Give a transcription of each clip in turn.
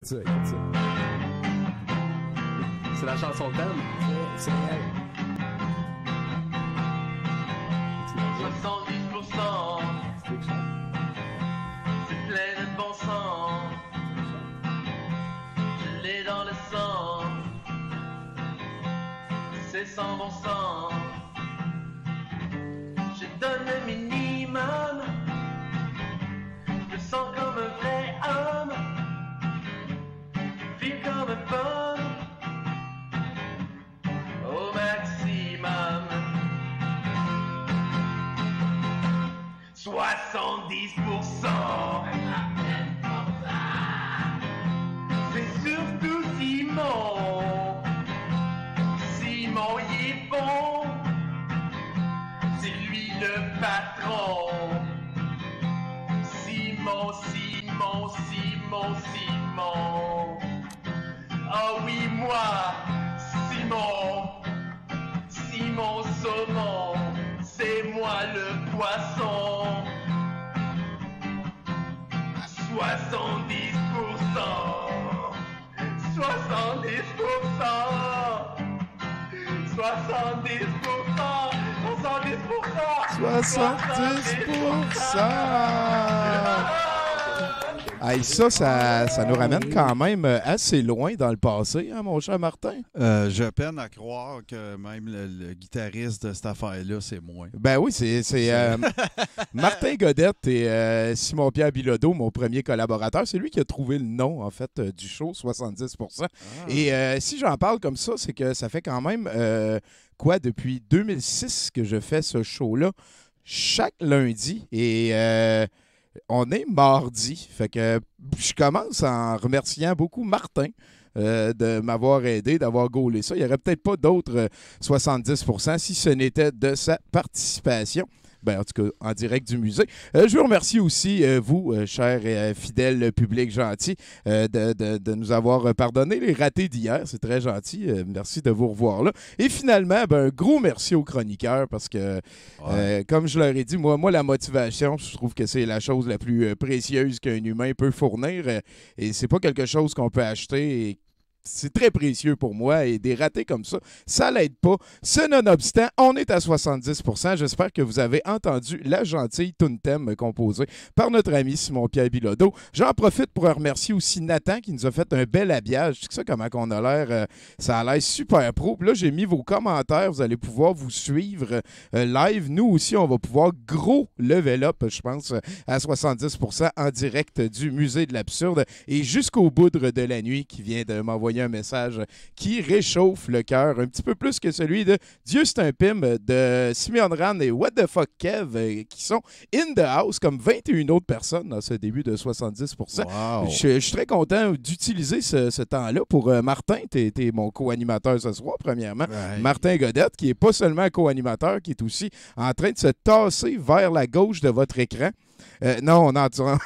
ça, écoute ça. C'est la chanson de thème. C'est elle. 70%, c'est plein de bon sens. Je l'ai dans le sang, c'est sans bon sens. Je donne le minimum, je me sens comme un vrai homme, je vis comme un pomme au maximum. 70%, c'est surtout Simon. Simon il est bon, c'est lui le patron. Simon, Simon, Simon, Simon. Ah oui, moi, Simon, Simon Saumon, c'est moi le poisson. 70%, 70%! Hey, ça nous ramène quand même assez loin dans le passé, hein, mon cher Martin? Je peine à croire que même le guitariste de cette affaire-là, c'est moi. Ben oui, c'est Martin Godette et Simon-Pierre Bilodeau, mon premier collaborateur. C'est lui qui a trouvé le nom, en fait, du show, 70%. Ah. Et si j'en parle comme ça, c'est que ça fait quand même, depuis 2006 que je fais ce show-là, chaque lundi. Et on est mardi. Fait que je commence en remerciant beaucoup Martin de m'avoir aidé, d'avoir gaulé ça. Il n'y aurait peut-être pas d'autres 70% si ce n'était de sa participation. Ben, en tout cas, en direct du musée. Je vous remercie aussi, vous, chers et fidèles public gentil, de nous avoir pardonné les ratés d'hier. C'est très gentil. Merci de vous revoir là. Et finalement, un gros merci aux chroniqueurs parce que, comme je leur ai dit, moi, la motivation, je trouve que c'est la chose la plus précieuse qu'un humain peut fournir. Et c'est pas quelque chose qu'on peut acheter et c'est très précieux pour moi et des ratés comme ça, ça l'aide pas. Ce nonobstant, on est à 70%. J'espère que vous avez entendu la gentille tune thème composée par notre ami Simon-Pierre Bilodeau. J'en profite pour remercier aussi Nathan qui nous a fait un bel habillage. Tu sais comment on a l'air, ça a l'air super pro. Puis là, j'ai mis vos commentaires, vous allez pouvoir vous suivre live. Nous aussi, on va pouvoir gros level up, je pense, à 70% en direct du Musée de l'Absurde et jusqu'au boudre de la nuit qui vient de m'envoyer un message qui réchauffe le cœur un petit peu plus que celui de Dieu c'est un pim de Simeon Ran et What the fuck Kev qui sont in the house comme 21 autres personnes dans ce début de 70%. Wow. Je suis très content d'utiliser ce temps-là pour Martin, t'es mon co-animateur ce soir premièrement. Right. Martin Godette qui est pas seulement co-animateur, qui est aussi en train de se tasser vers la gauche de votre écran. Non, on entend.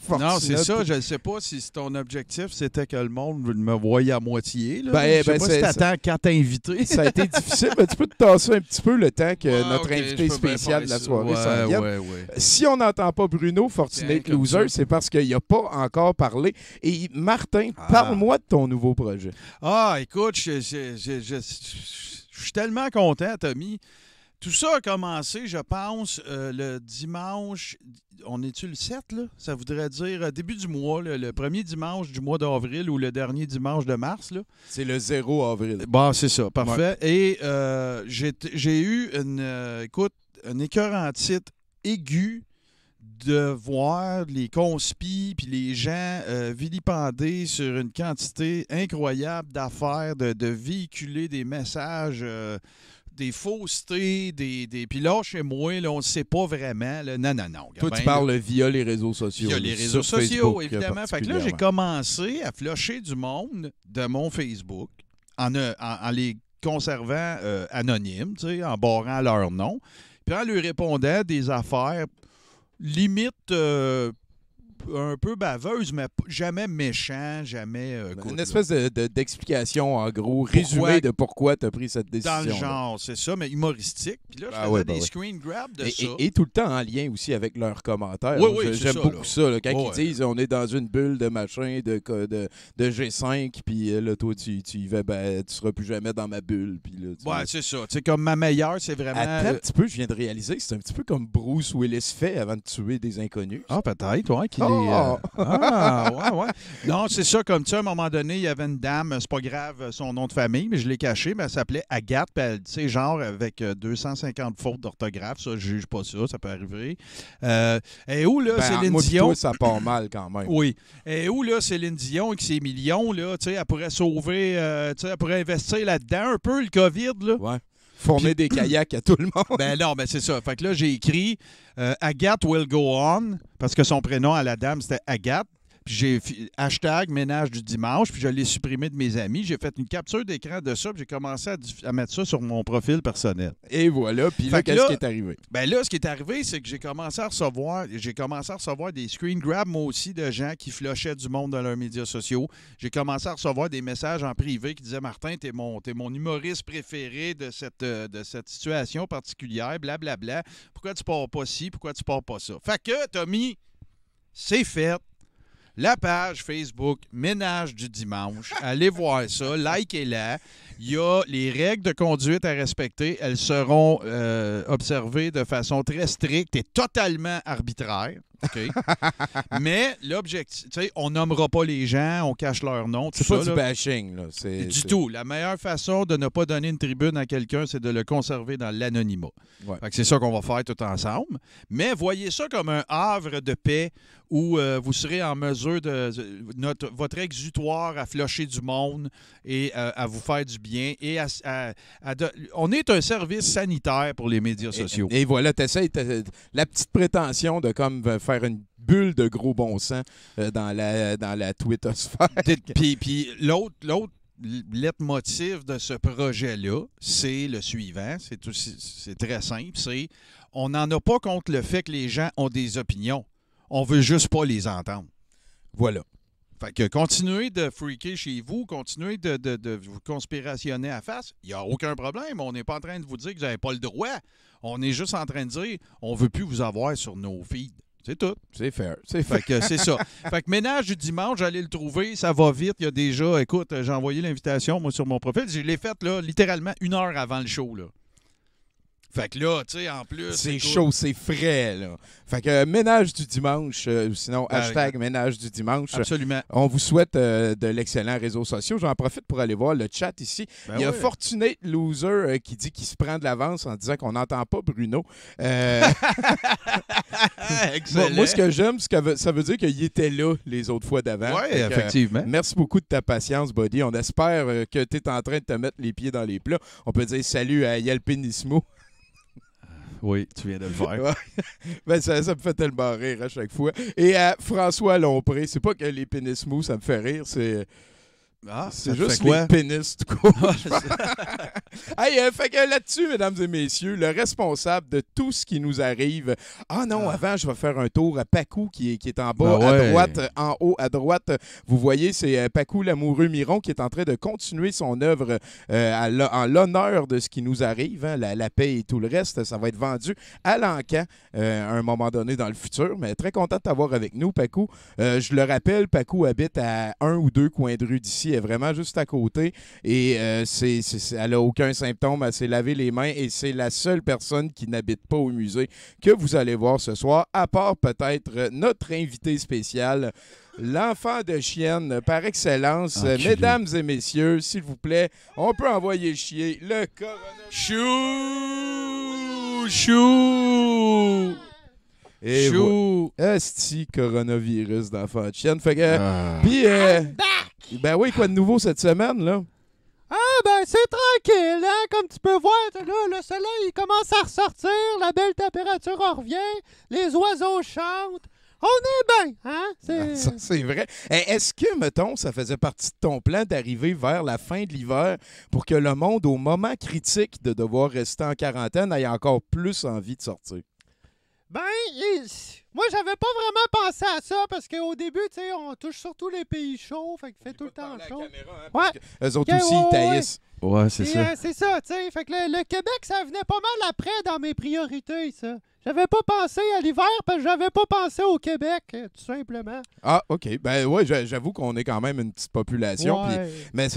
Non, c'est ça. Je ne sais pas si ton objectif, c'était que le monde me voyait à moitié. Là. Je sais pas si t'attends quand t'es invité. Ça a été difficile, mais tu peux te tasser un petit peu le temps que notre invité spécial de la soirée s'en vienne. Si on n'entend pas Bruno, Fortunate Loser, c'est parce qu'il n'a pas encore parlé. Et Martin, parle-moi de ton nouveau projet. Écoute, je suis tellement content, Tommy. Tout ça a commencé, je pense, le dimanche. On est-tu le 7, là? Ça voudrait dire début du mois, le premier dimanche du mois d'avril ou le dernier dimanche de mars, là. C'est le 0 avril. Bon, c'est ça, parfait. Ouais. Et j'ai eu un écœurantite aigu de voir les conspis puis les gens vilipender sur une quantité incroyable d'affaires, de véhiculer des messages... des faussetés, puis là, chez moi, là, on ne sait pas vraiment. Là. Non. Toi, tu parles via les réseaux sociaux. Via les réseaux sociaux, évidemment. Fait que là, j'ai commencé à flusher du monde de mon Facebook en les conservant anonymes, en barrant leur nom, puis en lui répondant des affaires limite un peu baveuse, mais jamais méchant, jamais... good, Une là. espèce d'explication, en gros, résumé de pourquoi tu as pris cette décision. Dans le genre, c'est ça, mais humoristique. Puis là, je faisais des screen grabs de ça. Et tout le temps en lien aussi avec leurs commentaires. Oui, oui, c'est J'aime ça, beaucoup là. ça. Là, quand Ouais. ils disent on est dans une bulle de machin, de G5, puis là, toi, tu y vas, ben, tu seras plus jamais dans ma bulle. Puis là, Ouais, c'est ça. Tu sais, comme ma meilleure, c'est vraiment... Attends un petit peu, je viens de réaliser, c'est un petit peu comme Bruce Willis fait avant de tuer des inconnus. Ah, peut-être, ouais, qu'il Oh! est... Ah, ouais. Non, c'est ça, comme tu sais, à un moment donné, il y avait une dame, c'est pas grave son nom de famille, mais je l'ai caché, mais elle s'appelait Agathe, puis elle, tu sais, genre avec 250 fautes d'orthographe, ça, je juge pas ça peut arriver. Et où, là, Ben, Céline moi pis Dion? toi, ça part mal quand même. Oui. Et où, là, Céline Dion, avec ses millions, là, tu sais, elle pourrait sauver, tu sais, elle pourrait investir là-dedans un peu, le COVID, là. Ouais. Fournir des kayaks à tout le monde. Ben non, ben c'est ça. Fait que là, j'ai écrit Agathe will go on, parce que son prénom à la dame, c'était Agathe. Puis j'ai hashtag ménage du dimanche, puis je l'ai supprimé de mes amis. J'ai fait une capture d'écran de ça, puis j'ai commencé à mettre ça sur mon profil personnel. Et voilà. Puis là, Fait que qu'est-ce là- qui est arrivé? Ben là, ce qui est arrivé, c'est que j'ai commencé à recevoir des screen grabs, moi aussi, de gens qui flushaient du monde dans leurs médias sociaux. J'ai commencé à recevoir des messages en privé qui disaient « Martin, t'es mon humoriste préféré de cette situation particulière, blablabla. Pourquoi tu pars pas ci? Pourquoi tu pars pas ça? » Fait que, Tommy, c'est fait. La page Facebook Ménage du dimanche. Allez voir ça, likez-la. Il y a les règles de conduite à respecter. Elles seront observées de façon très stricte et totalement arbitraire. OK? Mais l'objectif, tu sais, on nommera pas les gens, on cache leur nom, tout C'est pas ça. du là. bashing, là. Du tout. La meilleure façon de ne pas donner une tribune à quelqu'un, c'est de le conserver dans l'anonymat. Ouais. Fait que c'est ça qu'on va faire tout ensemble. Mais voyez ça comme un havre de paix où vous serez en mesure votre exutoire à flusher du monde et à vous faire du bien. Et on est un service sanitaire pour les médias sociaux. Et voilà, t'essayes la petite prétention de comme faire une bulle de gros bon sens dans la Twittosphère. Puis l'autre leitmotiv de ce projet-là, c'est le suivant. C'est très simple. C'est on n'en a pas contre le fait que les gens ont des opinions. On veut juste pas les entendre. Voilà. Fait que continuez de freaker chez vous, continuez de vous conspirationner à face. Il n'y a aucun problème. On n'est pas en train de vous dire que vous n'avez pas le droit. On est juste en train de dire on ne veut plus vous avoir sur nos feeds. C'est tout. C'est fair. C'est fair. Fait que c'est ça. Fait que ménage du dimanche, j'allais le trouver. Ça va vite. Il y a déjà, écoute, j'ai envoyé l'invitation, moi, sur mon profil. Je l'ai faite, là, littéralement 1 heure avant le show, là. Fait que là, tu sais, en plus... C'est écoute, chaud, c'est frais, là. Fait que ménage du dimanche, sinon hashtag ménage du dimanche. Absolument. On vous souhaite de l'excellent réseaux sociaux. J'en profite pour aller voir le chat ici. Ben Il y a ouais. Fortunate Loser qui dit qu'il se prend de l'avance en disant qu'on n'entend pas Bruno. Excellent. Moi, ce que j'aime, ça veut dire qu'il était là les autres fois d'avant. Oui, Fait que, effectivement. merci beaucoup de ta patience, Buddy. On espère que tu es en train de te mettre les pieds dans les plats. On peut dire salut à Yalpinismo. Oui, tu viens de le faire. Ouais. Ben, ça me fait tellement rire à chaque fois. Et à François Lompré, c'est pas que les pénis mous, ça me fait rire, c'est Ah, c'est ça te juste fait quoi? les pénis tout court. Hey, fait que là-dessus, mesdames et messieurs, le responsable de tout ce qui nous arrive. Ah non, avant, je vais faire un tour à Pacou qui est en bas Ben à ouais. droite, en haut à droite. Vous voyez, c'est Pacou l'amoureux Miron qui est en train de continuer son œuvre en l'honneur de ce qui nous arrive, hein, la paix et tout le reste. Ça va être vendu à l'encan à un moment donné dans le futur. Mais très content de t'avoir avec nous, Pacou. Je le rappelle, Pacou habite à 1 ou 2 coins de rue d'ici. Elle est vraiment juste à côté. Et elle n'a aucun symptôme. Elle s'est lavé les mains et c'est la seule personne qui n'habite pas au musée que vous allez voir ce soir, à part peut-être notre invité spécial, l'enfant de chienne par excellence. Enculé. Mesdames et messieurs, s'il vous plaît, on peut envoyer chier le coronavirus. Chou! Et Chou! esti coronavirus d'enfant de chienne. Fait que, Ah. puis, ben oui, quoi de nouveau cette semaine, là? Ah ben c'est tranquille, hein? Comme tu peux voir, là, le soleil il commence à ressortir, la belle température en revient, les oiseaux chantent. On est bien, hein? Ça, c'est vrai. Est-ce que, mettons, ça faisait partie de ton plan d'arriver vers la fin de l'hiver pour que le monde, au moment critique de devoir rester en quarantaine, ait encore plus envie de sortir? Ben, moi, j'avais pas vraiment pensé à ça parce qu'au début, tu sais, on touche surtout les pays chauds, fait qu'il fait tout le temps chaud. Ouais. Eux autres Ok, aussi, ils ouais. taillissent. Ouais, c'est ça. C'est ça, tu sais. Fait que le Québec, ça venait pas mal après dans mes priorités, ça. J'avais pas pensé à l'hiver parce que j'avais pas pensé au Québec, tout simplement. Ah, OK. Ben ouais, j'avoue qu'on est quand même une petite population. Ouais. Mais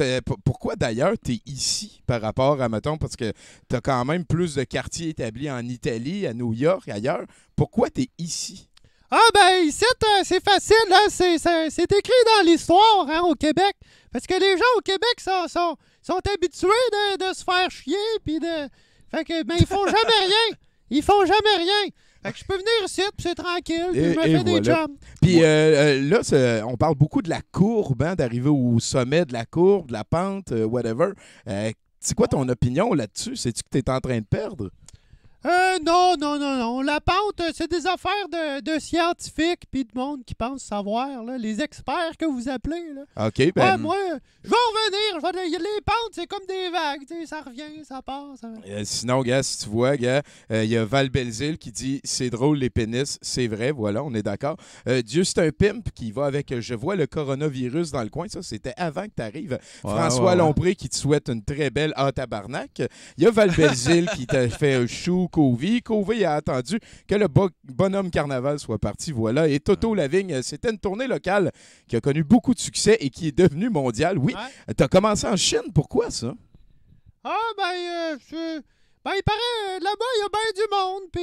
pourquoi d'ailleurs tu es ici par rapport à, mettons, parce que tu as quand même plus de quartiers établis en Italie, à New York, ailleurs. Pourquoi tu es ici? Ah, ben, ici, c'est facile, hein. C'est écrit dans l'histoire, hein, au Québec. Parce que les gens au Québec sont habitués de se faire chier, puis de. Fait que, ben, ils font jamais rien. Ils font jamais rien. Fait que je peux venir ici, puis c'est tranquille, puis je me fais des voilà. jobs. Puis là, on parle beaucoup de la courbe, hein, d'arriver au sommet de la courbe, de la pente, whatever. C'est quoi ton opinion là-dessus? C'est-tu que tu es en train de perdre? Non. La pente, c'est des affaires de scientifiques puis de monde qui pense savoir, là. Les experts que vous appelez, là. OK, ben... Ouais, moi, je vais en revenir. Les pentes, c'est comme des vagues, tu sais, ça revient, ça passe. sinon, gars, si tu vois, gars, y a Val Belzile qui dit « C'est drôle, les pénis. » C'est vrai, voilà, on est d'accord. Dieu, c'est un pimp qui va avec « Je vois le coronavirus dans le coin. » Ça, c'était avant que tu arrives. François Lompré qui te souhaite une très belle tabarnak. Il y a Val Belzile qui t'a fait un chou Covey. Covey a attendu que le bonhomme carnaval soit parti, voilà. Et Toto Lavigne, c'était une tournée locale qui a connu beaucoup de succès et qui est devenue mondiale. Oui, t'as commencé en Chine, pourquoi ça? Ah, il paraît, là-bas, il y a bien du monde, puis,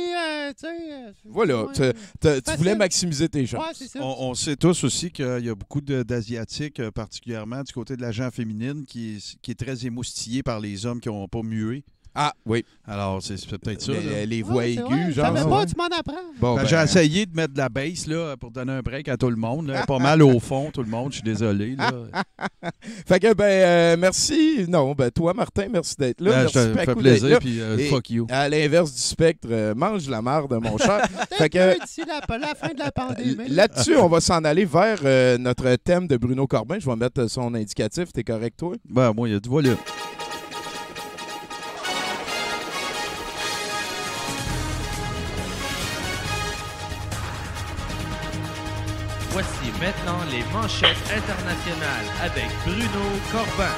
tu sais... Voilà, tu voulais maximiser tes chances. Ouais, c'est ça. On sait tous aussi qu'il y a beaucoup d'Asiatiques, particulièrement du côté de la gent féminine, qui est très émoustillé par les hommes qui n'ont pas mué. Ah, oui. Alors, c'est peut-être ça. Les voix aiguës, genre. genre. Ça pas, tu m'en apprends. Bon, J'ai essayé de mettre de la bass là, pour donner un break à tout le monde. Là. Pas mal au fond, tout le monde. Je suis désolé. Là. Fait que, merci. Non, toi, Martin, merci d'être là. Merci, ça fait plaisir, puis fuck you. À l'inverse du spectre, mange la marde, mon cher. Fait que, d'ici la fin de la pandémie. Là-dessus, on va s'en aller vers notre thème de Bruno Corbin. Je vais mettre son indicatif. T'es correct, toi? Ben, moi, il y a du volume. Voici maintenant les manchettes internationales avec Bruno Corbin.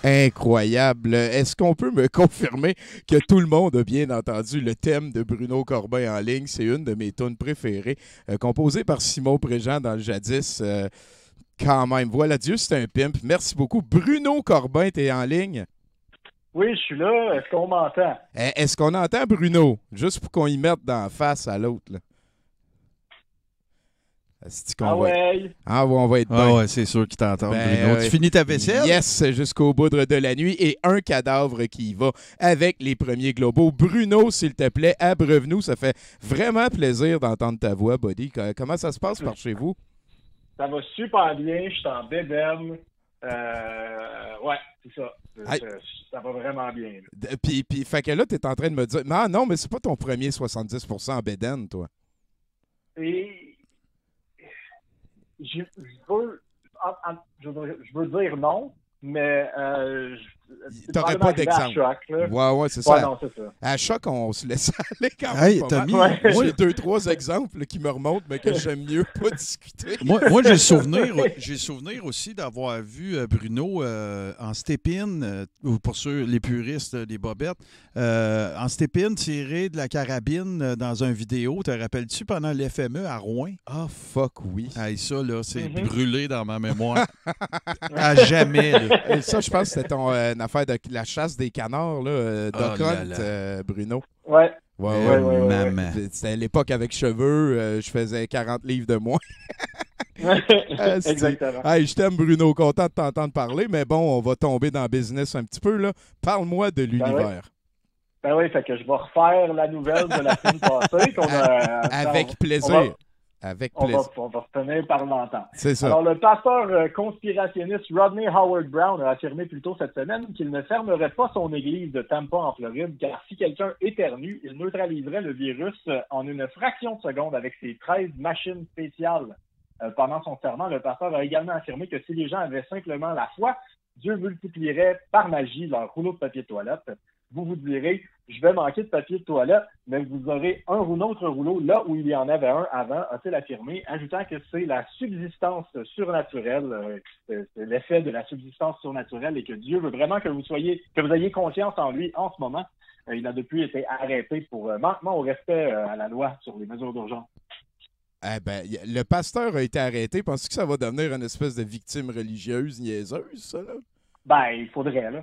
Incroyable. Est-ce qu'on peut me confirmer que tout le monde a bien entendu le thème de Bruno Corbin en ligne? C'est une de mes tunes préférées, composée par Simon Préjean dans le jadis. Quand même, voilà, Dieu, c'est un pimp. Merci beaucoup. Bruno Corbin, t'es en ligne? Oui, je suis là. Est-ce qu'on m'entend? Est-ce qu'on entend Bruno? Juste pour qu'on y mette d'en face à l'autre, là. Ouais. On va être bien. Ouais, c'est sûr qu'il t'entend, Bruno. Tu finis ta vaisselle? Yes, jusqu'au bout de la nuit. Et un cadavre qui y va avec les premiers globaux. Bruno, s'il te plaît, abreuve-nous. Ça fait vraiment plaisir d'entendre ta voix, buddy. Comment ça se passe par chez vous? Ça va super bien. Je suis en bédaine. Ouais, c'est ça. Ça va vraiment bien. Puis, fait que là, t'es en train de me dire... Non, mais c'est pas ton premier 70% en bédaine, toi. Et... Je veux dire non, mais t'aurais pas d'exemple. Ouais, c'est ça. Non, c'est ça. À Choc, on se laisse aller quand même. Hey, pas mal. Tommy, Moi, j'ai 2-3 exemples qui me remontent, mais que j'aime mieux pas discuter. Moi j'ai souvenir aussi d'avoir vu Bruno en step-in, pour ceux, les puristes, les bobettes, en step-in tiré de la carabine dans une vidéo. Te rappelles-tu pendant l'FME à Rouen? Ah, fuck, oui. Hey, ça, là, c'est brûlé dans ma mémoire. À jamais, là. Et ça, je pense que c'était ton affaire de la chasse des canards, là, Bruno. Ouais. Maman. C'était à l'époque avec cheveux, je faisais 40 livres de moins. Exactement. Hey, je t'aime, Bruno, content de t'entendre parler, mais bon, on va tomber dans le business un petit peu, là. Parle-moi de l'univers. Ben oui, fait que je vais refaire la nouvelle de la semaine passée. Avec plaisir. On va retenir par longtemps. C'est ça. Alors, le pasteur conspirationniste Rodney Howard Brown a affirmé plus tôt cette semaine qu'il ne fermerait pas son église de Tampa en Floride, car si quelqu'un éternue, il neutraliserait le virus en une fraction de seconde avec ses 13 machines spéciales. Pendant son serment, le pasteur a également affirmé que si les gens avaient simplement la foi, Dieu multiplierait par magie leur rouleau de papier de toilette. vous vous direz, je vais manquer de papier de toilette, mais vous aurez un ou autre rouleau là où il y en avait un avant, a-t-il affirmé, ajoutant que c'est la subsistance surnaturelle, c'est l'effet de la subsistance surnaturelle et que Dieu veut vraiment que vous ayez confiance en lui en ce moment. Il a depuis été arrêté pour manquement au respect à la loi sur les mesures d'urgence. Eh ben, le pasteur a été arrêté. Penses-tu que ça va devenir une espèce de victime religieuse niaiseuse, ça, là? Ben, il faudrait, là.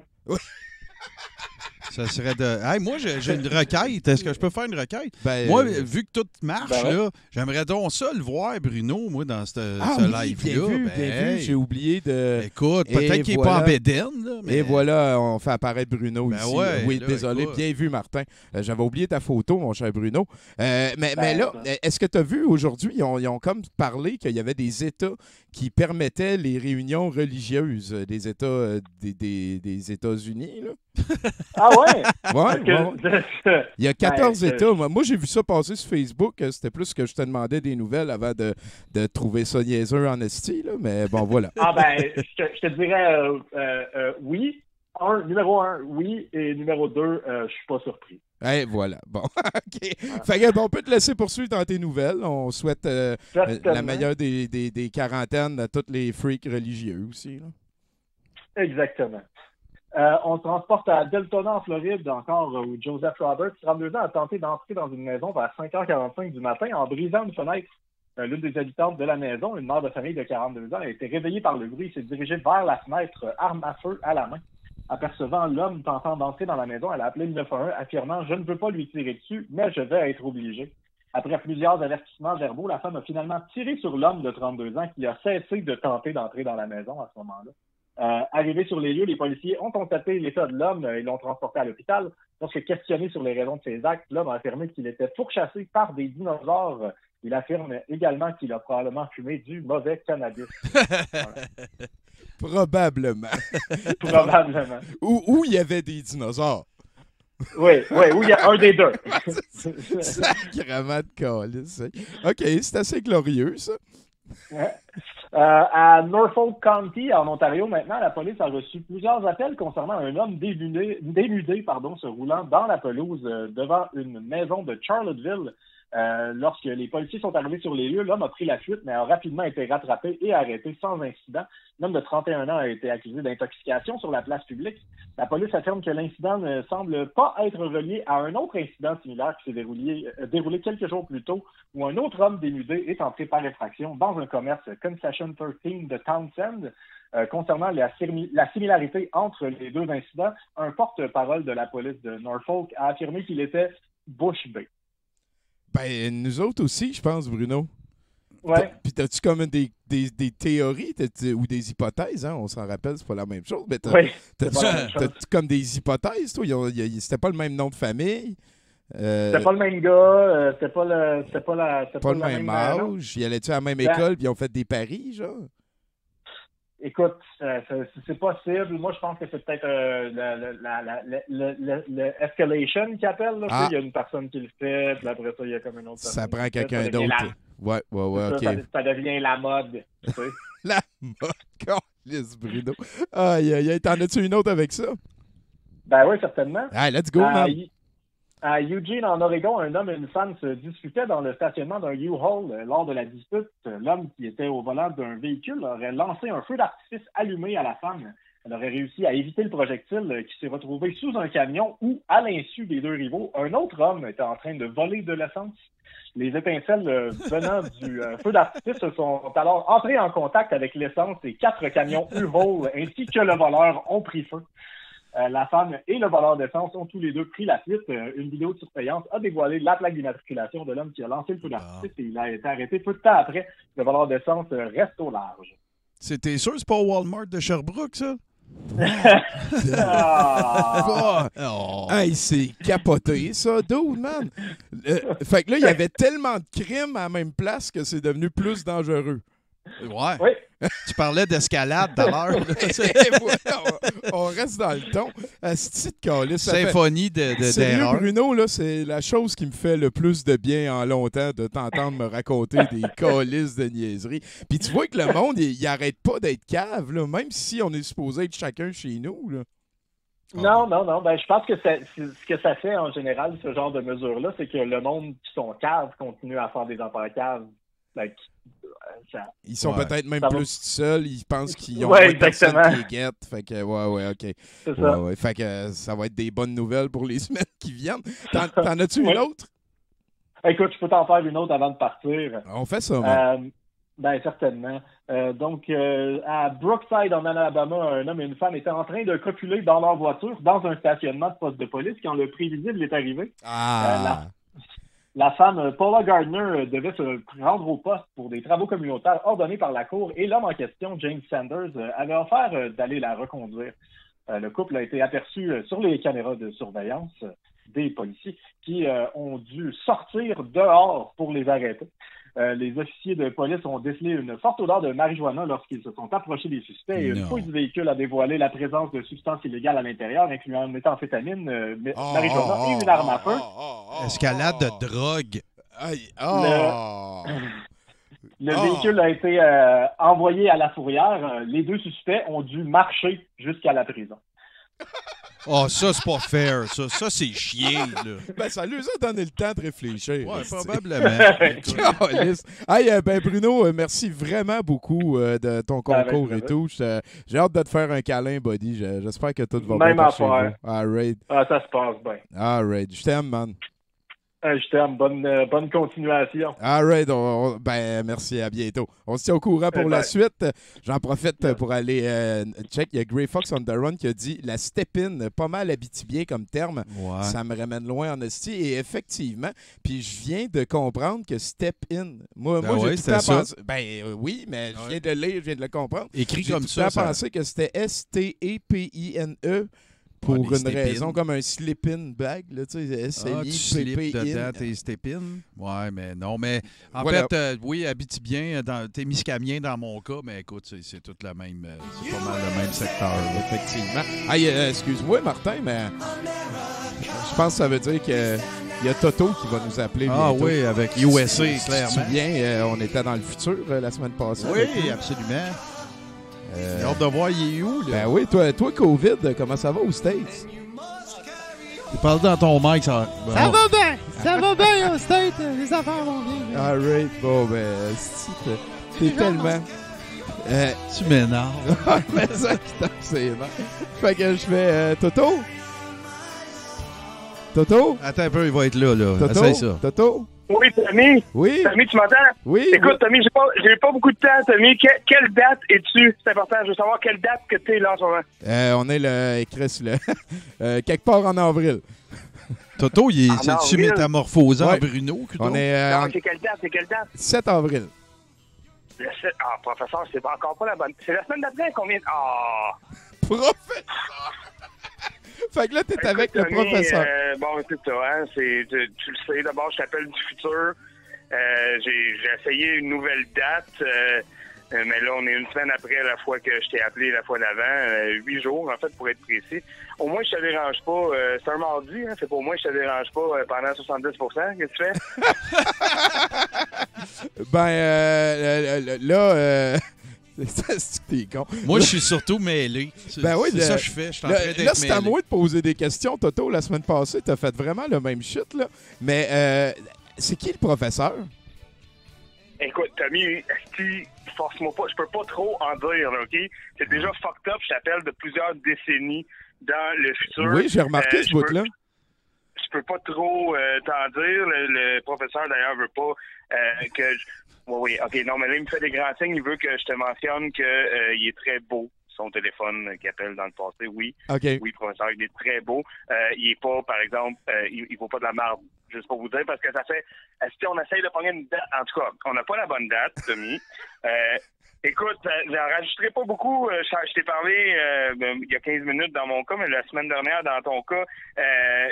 Ça serait de. Hey, moi, j'ai une requête. Est-ce que je peux faire une requête? Ben, Moi, vu que tout marche, ben ouais. là, j'aimerais donc ça le voir, Bruno, moi, dans ce oui, live-là. bien vu. J'ai oublié de... Écoute, Et peut-être qu'il n'est pas en voilà. bédaine, là, mais... Et voilà, on fait apparaître Bruno Ben ici. ouais, Oui, là, désolé, écoute. bien vu, Martin. J'avais oublié ta photo, mon cher Bruno. Mais là, ça. est-ce que tu as vu aujourd'hui, ils ont comme parlé qu'il y avait des États qui permettaient les réunions religieuses, des États des États-Unis, là? Ah ouais? Ouais, ouais. Il y a 14 Ben, États. Moi, j'ai vu ça passer sur Facebook. C'était plus que je te demandais des nouvelles avant de trouver ça niaiseux en esti, là. Mais bon, voilà. Ah ben, je te dirais oui. Numéro 1, oui. Et numéro 2, je suis pas surpris. Et voilà. Bon, OK. Fait que, bon, on peut te laisser poursuivre dans tes nouvelles. On souhaite la Certainement. meilleure des quarantaines à tous les freaks religieux aussi, là. Exactement. On se transporte à Deltona, en Floride, encore, où Joseph Roberts, 32 ans, a tenté d'entrer dans une maison vers 5h45 du matin en brisant une fenêtre. L'une des habitantes de la maison, une mère de famille de 42 ans, a été réveillée par le bruit et s'est dirigée vers la fenêtre, arme à feu à la main. Apercevant l'homme tentant d'entrer dans la maison, elle a appelé le 911, affirmant « Je ne veux pas lui tirer dessus, mais je vais être obligée ». Après plusieurs avertissements verbaux, la femme a finalement tiré sur l'homme de 32 ans qui a cessé de tenter d'entrer dans la maison à ce moment-là. Arrivés sur les lieux, les policiers ont constaté l'état de l'homme et l'ont transporté à l'hôpital. Lorsque questionné sur les raisons de ses actes, l'homme a affirmé qu'il était pourchassé par des dinosaures. Il affirme également qu'il a probablement fumé du mauvais cannabis. Probablement. Probablement. Où il y avait des dinosaures. Oui, il y a un des deux. Sacrement de calice. OK, c'est assez glorieux, ça. À Norfolk County, en Ontario, maintenant, la police a reçu plusieurs appels concernant un homme dénudé se roulant dans la pelouse devant une maison de Charlottesville. Lorsque les policiers sont arrivés sur les lieux, l'homme a pris la fuite, mais a rapidement été rattrapé et arrêté sans incident. L'homme de 31 ans a été accusé d'intoxication sur la place publique. La police affirme que l'incident ne semble pas être relié à un autre incident similaire qui s'est déroulé quelques jours plus tôt, où un autre homme dénudé est entré par effraction dans un commerce Concession 13 de Townsend. Concernant la similarité entre les deux incidents, un porte-parole de la police de Norfolk a affirmé qu'il était bouche bée. Ben, nous autres aussi, je pense, Bruno. Ouais. Puis t'as-tu comme des théories ou des hypothèses, hein? On s'en rappelle, c'est pas la même chose. Mais Oui, t'as-tu comme des hypothèses, toi? C'était pas le même nom de famille. C'était pas le même gars, c'était pas le même âge. Il allait-tu à la même école puis ils ont fait des paris, genre? Écoute, c'est possible. Moi, je pense que c'est peut-être le escalation qu'ils appellent. Là. Ah. Il y a une personne qui le fait, puis après ça, il y a comme une autre personne. Ça prend qui le fait. quelqu'un Ça devient d'autre. Ouais, OK. Ça devient la mode. Tu sais. La mode, câlisse, Bruno. Aïe, t'en as-tu une autre avec ça? Ben oui, certainement. Hey, let's go, man. À Eugene, en Oregon, un homme et une femme se disputaient dans le stationnement d'un U-Haul. Lors de la dispute, l'homme qui était au volant d'un véhicule aurait lancé un feu d'artifice allumé à la femme. Elle aurait réussi à éviter le projectile qui s'est retrouvé sous un camion où, à l'insu des deux rivaux, un autre homme était en train de voler de l'essence. Les étincelles venant du feu d'artifice se sont alors entrées en contact avec l'essence et 4 camions U-Haul ainsi que le voleur ont pris feu. La femme et le voleur d'essence ont tous les deux pris la fuite. Une vidéo de surveillance a dévoilé la plaque d'immatriculation de l'homme qui a lancé le feu d'artifice et il a été arrêté peu de temps après. Le voleur d'essence reste au large. C'était sûr, c'est pas Walmart de Sherbrooke, ça? Hey, c'est capoté, ça, dude, man. Fait que là, il y avait tellement de crimes à la même place que c'est devenu plus dangereux. Ouais. Oui. Tu parlais d'escalade tout à l'heure. On reste dans le ton. Asti de calice. Symphonie Sérieux, d'erreurs. Bruno, là, c'est la chose qui me fait le plus de bien en longtemps de t'entendre me raconter des calices de niaiseries. Puis tu vois que le monde, il arrête pas d'être cave, là, même si on est supposé être chacun chez nous. Là. Non. Ben, je pense que ce que ça fait en général, ce genre de mesures-là, c'est que le monde qui sont caves continue à faire des affaires caves. Ben, Ils sont peut-être même Ça va. plus seuls. Ils pensent qu'ils ont Ouais, moins de personnes exactement. qui les guettent. Fait que, ouais, OK. C'est ça. Ouais. Fait que ça va être des bonnes nouvelles pour les semaines qui viennent. T'en as-tu une Ouais. autre? Écoute, je peux t'en faire une autre avant de partir. On fait ça, moi. Ben, certainement. Donc, à Brookside, en Alabama, un homme et une femme étaient en train de copuler dans leur voiture dans un stationnement de poste de police quand le prévisible est arrivé. La femme, Paula Gardner, devait se rendre au poste pour des travaux communautaires ordonnés par la Cour et l'homme en question, James Sanders, avait offert d'aller la reconduire. Le couple a été aperçu sur les caméras de surveillance des policiers qui ont dû sortir dehors pour les arrêter. Les officiers de police ont décelé une forte odeur de marijuana lorsqu'ils se sont approchés des suspects et une fouille du véhicule a dévoilé la présence de substances illégales à l'intérieur, incluant méthamphétamine, marijuana et une arme à feu. Escalade de drogue. Le véhicule a été envoyé à la fourrière. Les deux suspects ont dû marcher jusqu'à la prison. Oh, ça, c'est pas fair. Ça c'est chier, là. Ben, ça lui a donné le temps de réfléchir. Ouais, c'est- probablement. Calisse. Hey, ben Bruno, merci vraiment beaucoup de ton concours et tout. J'ai hâte de te faire un câlin, buddy. J'espère que tout va bien. Même pour chez affaire. vous. All right. Ça se passe bien. All right. Je t'aime, man. Je t'aime. Bonne continuation. All right. Ben, merci. À bientôt. On se tient au courant pour la suite. J'en profite pour aller check. Il y a Grey Fox on the Run qui a dit la step-in, pas mal habitibien comme terme. Ouais. Ça me ramène loin en esti. Et effectivement, puis je viens de comprendre que step-in, moi j'ai tout le c'était temps ça. pensé. Oui, mais je viens de lire, je viens de le comprendre. Écrit J'ai comme tout le temps ça. pensé que c'était S-T-E-P-I-N-E pour des une step-in. raison comme un slip-in bag, là, tu sais, Tu slip dedans S-L-I-P-P-I-N. tes step-in. Ouais, mais non. Mais en Voilà. fait, oui, Abitibien, t'es Miscamien dans mon cas, mais écoute, c'est tout le même. C'est pas mal le même secteur. là. Effectivement. Hey, excuse-moi, Martin, mais je pense que ça veut dire que il y a Toto qui va nous appeler bientôt. Oui, avec USA, Tu te clairement. souviens, on était dans le futur la semaine passée. avec Oui, lui. absolument. J'ai hâte de voir, il est où, là? Ben oui, toi, COVID, comment ça va aux States? Tu parles dans ton mic, ça. Ça va bien! Ça va bien au State. Les affaires vont bien. All right, bon, ben, t'es tellement... Tu m'énerves. mais ça qui tape ses nerfs. Fait que je fais Toto? Toto? Attends un peu, il va être là. Toto? Essaye ça. Toto? Oui, Tommy. Oui? Tommy, tu m'entends? Oui? Écoute, Tommy, j'ai pas beaucoup de temps, Tommy. Quelle date es-tu? C'est important. Je veux savoir quelle date que t'es là en ce moment. On est le Chris, quelque part en avril. Toto, En c'est-tu avril? métamorphosé Ouais. en Bruno? Plutôt? On est Non, c'est quelle date? C'est quelle date? 7 avril. Professeur, c'est pas encore pas la bonne. C'est la semaine d'après combien? Professeur! Fait que là, t'es avec le Tommy, professeur. Bon, c'est ça, hein. Tu le sais, d'abord, je t'appelle du futur. J'ai essayé une nouvelle date. Mais là, on est une semaine après la fois que je t'ai appelé la fois d'avant. 8 jours, en fait, pour être précis. Au moins, je te dérange pas. C'est un mardi, hein. C'est pas au moins, je te dérange pas pendant 70%. Qu'est-ce que tu fais? Ben, là, c'est que t'es con. Moi, je suis surtout mêlé. Ben oui, c'est ça que je fais. Je suis en Là, train d'être là, c'est à mêlé. moi de poser des questions. Toto, la semaine passée, t'as fait vraiment le même shit, là. Mais c'est qui le professeur? Écoute, Tommy, force-moi pas. Je peux pas trop en dire, là, OK? C'est déjà fucked up. Je t'appelle de plusieurs décennies dans le futur. Oui, j'ai remarqué ce je peux- bout-là. Je peux pas trop t'en dire. Le professeur, d'ailleurs, veut pas que... Oui, OK. Non, mais là, il me fait des grands signes. Il veut que je te mentionne que il est très beau. Son téléphone qui appelle dans le passé, oui. OK. Oui, professeur, il est très beau. Il est pas, par exemple, il vaut pas de la marde. Juste pour vous dire, parce que ça fait... Est-ce qu'on essaye de pogner une date? En tout cas, on n'a pas la bonne date, Tommy. Écoute, j'en rajouterai pas beaucoup. Je t'ai parlé il y a 15 minutes dans mon cas, mais la semaine dernière, dans ton cas,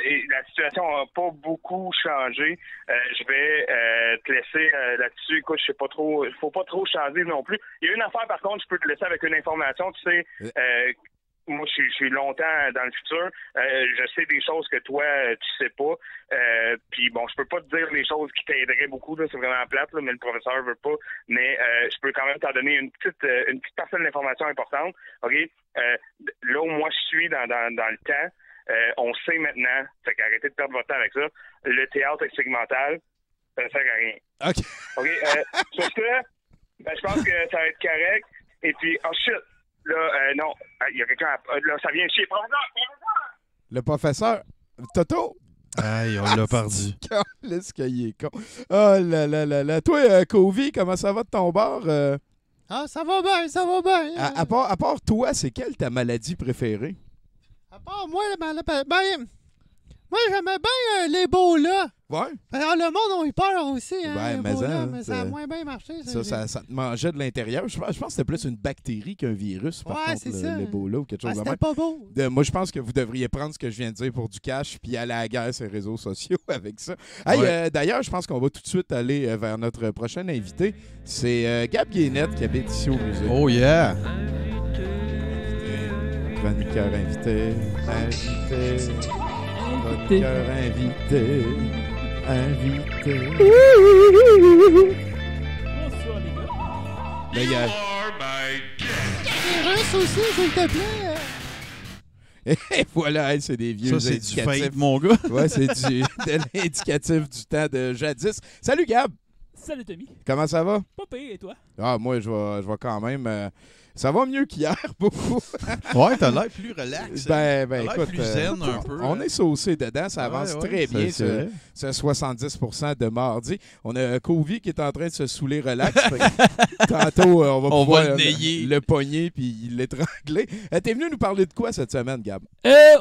et la situation n'a pas beaucoup changé. Je vais te laisser là-dessus. Écoute, je sais pas trop. Il faut pas trop changer non plus. Il y a une affaire, par contre, je peux te laisser avec une information. Tu sais, moi, je suis longtemps dans le futur. Je sais des choses que toi, tu sais pas. Puis bon, je peux pas te dire les choses qui t'aideraient beaucoup, là, c'est vraiment plate, là, mais le professeur veut pas. Mais je peux quand même t'en donner une petite parcelle d'information importante. OK? Là où moi je suis dans le temps, on sait maintenant, fait qu'arrêtez de perdre votre temps avec ça, le théâtre segmental, ça ne sert à rien. OK. OK? Sur ça, je pense que ça va être correct. Et puis, oh shit! Là, non, il y a quelqu'un. Là, ça vient de chez Le professeur Toto. Aïe, on l'a perdu. Laisse qu'il est con. Oh là là là là. Toi, Covey, comment ça va de ton bord? Ah, ça va bien, ça va bien. À part toi, c'est quelle ta maladie préférée? À part moi, moi, j'aimais bien l'Ebola. Ouais. Alors, le monde a eu peur aussi, hein, Ouais, l'Ebola, mais ça a moins bien marché. Ça te mangeait de l'intérieur. Je pense que c'était plus une bactérie qu'un virus, par Ouais, contre, c'est ça. l'Ebola ou quelque chose de c'était même. pas beau. Moi, je pense que vous devriez prendre ce que je viens de dire pour du cash puis aller à la guerre sur les réseaux sociaux avec ça. Hey, Ouais. d'ailleurs, je pense qu'on va tout de suite aller vers notre prochain invité. C'est Gab Guénette qui habite ici au musée. Oh yeah! Chroniqueur invité, chroniqueur invité, invité. Bonsoir les gars. Les gars. Les Russes aussi, s'il te plaît. Et voilà, hey, c'est des vieux Ça, c'est du indicatifs. fake, mon gars. Ouais, c'est de l'indicatif du temps de jadis. Salut Gab, Salut Tommy. comment ça va? Pas pire, et toi? Ah, moi, je vais quand même... ça va mieux qu'hier, beaucoup. Ouais, t'as l'air plus relax. Ben, T'as l'air écoute, plus zen un peu. on est saucé dedans, ça avance très bien, ce 70% de mardi. On a Covey qui est en train de se saouler relax. Fait que tantôt, on va pouvoir le nailler. le pogner puis l'étrangler. T'es venu nous parler de quoi cette semaine, Gab?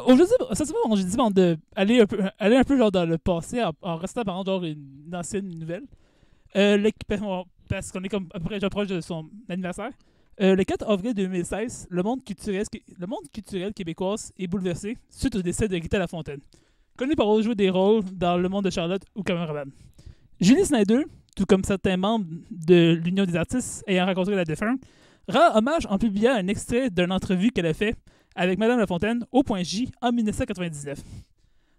Aujourd'hui, ça se passe, j'ai dit d'aller aller un peu genre dans le passé en restant par exemple genre une ancienne nouvelle. Parce qu'on est comme à peu près déjà proche de son anniversaire. Le 4 avril 2016, le monde culturel québécois est bouleversé suite au décès de Rita Lafontaine, connue pour avoir joué des rôles dans Le Monde de Charlotte ou Cameraman. Julie Snyder, tout comme certains membres de l'Union des artistes ayant rencontré la défunte, rend hommage en publiant un extrait d'une entrevue qu'elle a fait avec Madame Lafontaine au Point J en 1999.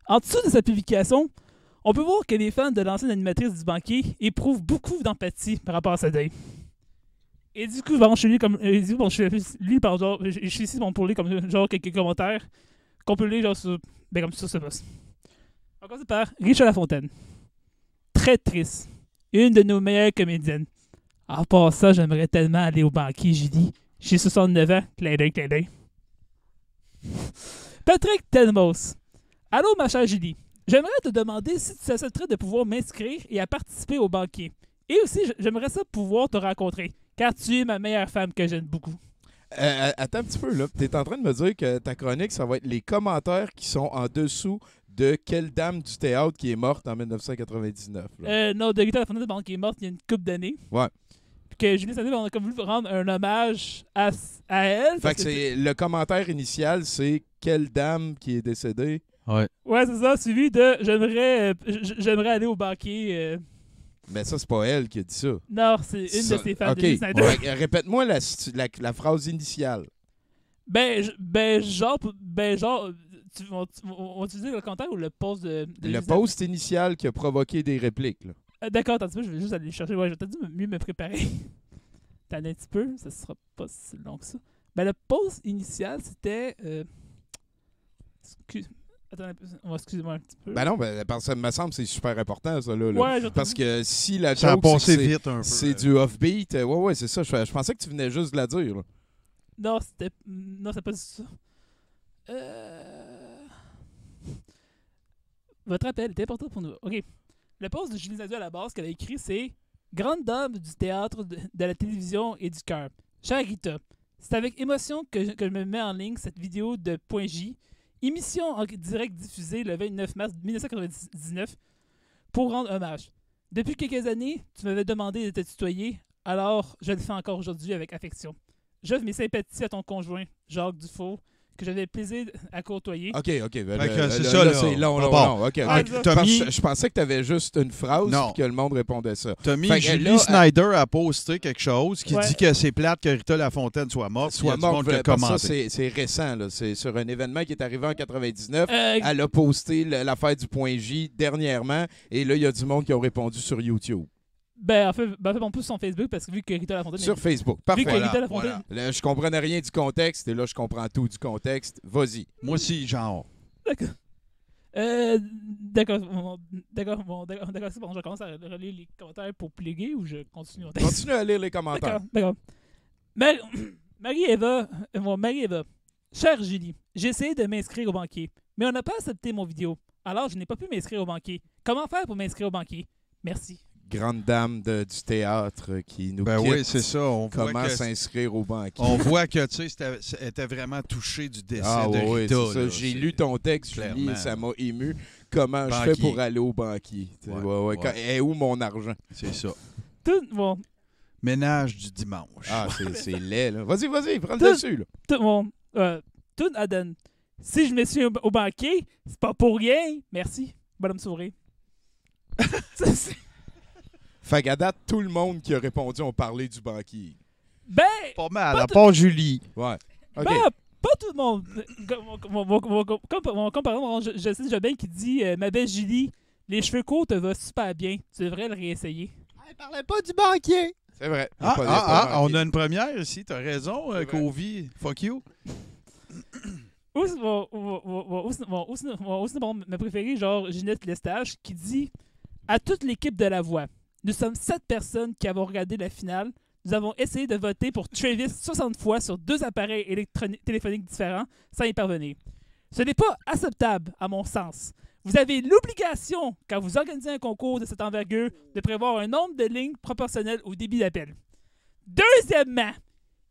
En dessous de sa publication, on peut voir que les fans de l'ancienne animatrice du banquier éprouvent beaucoup d'empathie par rapport à sa deuil. Et du coup, je suis lui comme. Je suis ici pour lire comme genre quelques commentaires qu'on peut lire genre sur. Ben comme sur ce post. On commence par Richard Lafontaine. Très triste. Une de nos meilleures comédiennes. À part ça, j'aimerais tellement aller au banquier, Julie. J'ai 69 ans. Clin d'œil, clin d'œil. Patrick Telmos. Allô, ma chère Julie. J'aimerais te demander si tu accepterais de pouvoir m'inscrire et à participer au banquier. Et aussi, j'aimerais ça pouvoir te rencontrer. Car tu es ma meilleure femme que j'aime beaucoup. Attends un petit peu, là. Tu es en train de me dire que ta chronique, ça va être les commentaires qui sont en dessous de quelle dame du théâtre qui est morte en 1999. Là. Non, de Rita Lafontaine qui est morte il y a une couple d'années. Ouais. Puis que Julie Snyder, on a comme voulu rendre un hommage à elle. Fait que le commentaire initial, c'est quelle dame qui est décédée. Ouais. Ouais, c'est ça, suivi de j'aimerais aller au banquier. Mais ça, c'est pas elle qui a dit ça. Non, c'est une de ses fans de Julie Snyder. Ouais, répète-moi la phrase initiale. Genre, on va utiliser le commentaire ou le post de Le Julie post initial qui a provoqué des répliques. Là. D'accord, attends un petit peu, je vais juste aller chercher. Ouais, je vais peut-être mieux me préparer. T'en as un petit peu, ça sera pas si long que ça. Ben, le post initial, c'était. Excusez-moi un petit peu. Ben non, parce que ça me semble que c'est super important, ça. Là. Ouais, parce que si la Ça a joke, passé c'est vite un peu. c'est du off-beat, ouais, c'est ça. Je pensais que tu venais juste de la dire. Là. Non, c'est pas ça. Votre appel est important pour nous. OK. Le post de Julie Snyder à la base qu'elle a écrit, c'est « Grande dame du théâtre, de la télévision et du cœur. Chère Rita, c'est avec émotion que je me mets en ligne cette vidéo de Point J, émission en direct diffusée le 29 mars 1999 pour rendre hommage. Depuis quelques années, tu m'avais demandé de te tutoyer, alors je le fais encore aujourd'hui avec affection. J'offre mes sympathies à ton conjoint, Jacques Dufault, que j'avais plaisir à côtoyer. OK. Ben, Fait que là, c'est là, ça, là. c'est long. OK. Ah, Je pensais que tu avais juste une phrase Non. et que le monde répondait ça. Tommy, Fait que Julie là, Snyder a posté quelque chose qui Ouais. dit que c'est plate que Rita Lafontaine soit morte. Il y a du monde qui a parce que ça, commenté. c'est récent. Là. C'est sur un événement qui est arrivé en 99. Euh, Elle a posté l'affaire du point J dernièrement. Et là, il y a du monde qui a répondu sur YouTube. en fait, on pousse sur Facebook parce que vu que Rita Lafontaine... Sur Facebook. vu Parfait. que Rita Lafontaine... Là, je comprenais rien du contexte. Et là, je comprends tout du contexte. Vas-y. Moi aussi, genre. D'accord. D'accord, c'est bon, je commence à relire les commentaires pour plugger ou je continue mon texte? Continue à lire les commentaires. D'accord. Marie-Eva, chère Julie, j'ai essayé de m'inscrire au banquier, mais on n'a pas accepté mon vidéo. Alors, je n'ai pas pu m'inscrire au banquier. Comment faire pour m'inscrire au banquier? Merci. Grande dame du théâtre qui nous Ben quitte. oui, c'est ça. On voit Comment que, s'inscrire au banquier. on voit que tu sais, elle était vraiment touchée du décès de oui, Rita. c'est ça. là. J'ai C'est- lu ton texte, Julie, clairement. et ça m'a ému. Comment je Banquier. fais pour aller au banquier? Ouais. Et où mon argent? C'est ça. Bon, Ménage du dimanche. Ah, c'est laid, là. Vas-y, prends le Tout- dessus, là. Toon Aden. Si je me suis au banquier, c'est pas pour rien. Merci. Bonhomme sourire. Fait qu'à date, tout le monde qui a répondu ont parlé du banquier. Ben, Pas mal, à part Julie. Ouais. OK. pas tout le monde. Comme par exemple, je sais Jobin qui dit ma belle Julie, les cheveux courts te va super bien. Tu devrais le réessayer. Elle parlait pas du banquier. C'est vrai. Il y a pas de On banquier. a une première ici. T'as raison, vrai. Kovi. Fuck you. Aussi, ma préférée, genre Ginette Lestage, qui dit à toute l'équipe de La Voix, nous sommes 7 personnes qui avons regardé la finale. Nous avons essayé de voter pour Travis 60 fois sur 2 appareils téléphoniques différents sans y parvenir. Ce n'est pas acceptable, à mon sens. Vous avez l'obligation, quand vous organisez un concours de cette envergure, de prévoir un nombre de lignes proportionnel au débit d'appel. Deuxièmement,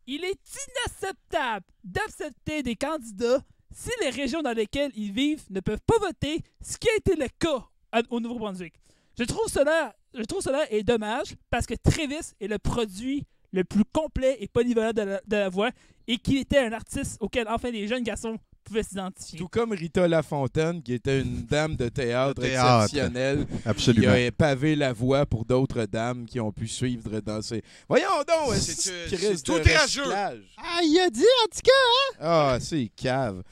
il est inacceptable d'accepter des candidats si les régions dans lesquelles ils vivent ne peuvent pas voter, ce qui a été le cas au Nouveau-Brunswick. Je trouve cela est dommage parce que Travis est le produit le plus complet et polyvalent de la voix et qu'il était un artiste auquel enfin les jeunes garçons pouvaient s'identifier. Tout comme Rita Lafontaine, qui était une dame de théâtre, exceptionnelle, Absolument. qui a pavé la voie pour d'autres dames qui ont pu suivre dans ces... Voyons donc, c'est tout rageux. Ah, il a dit, en tout cas. Ah, c'est cave.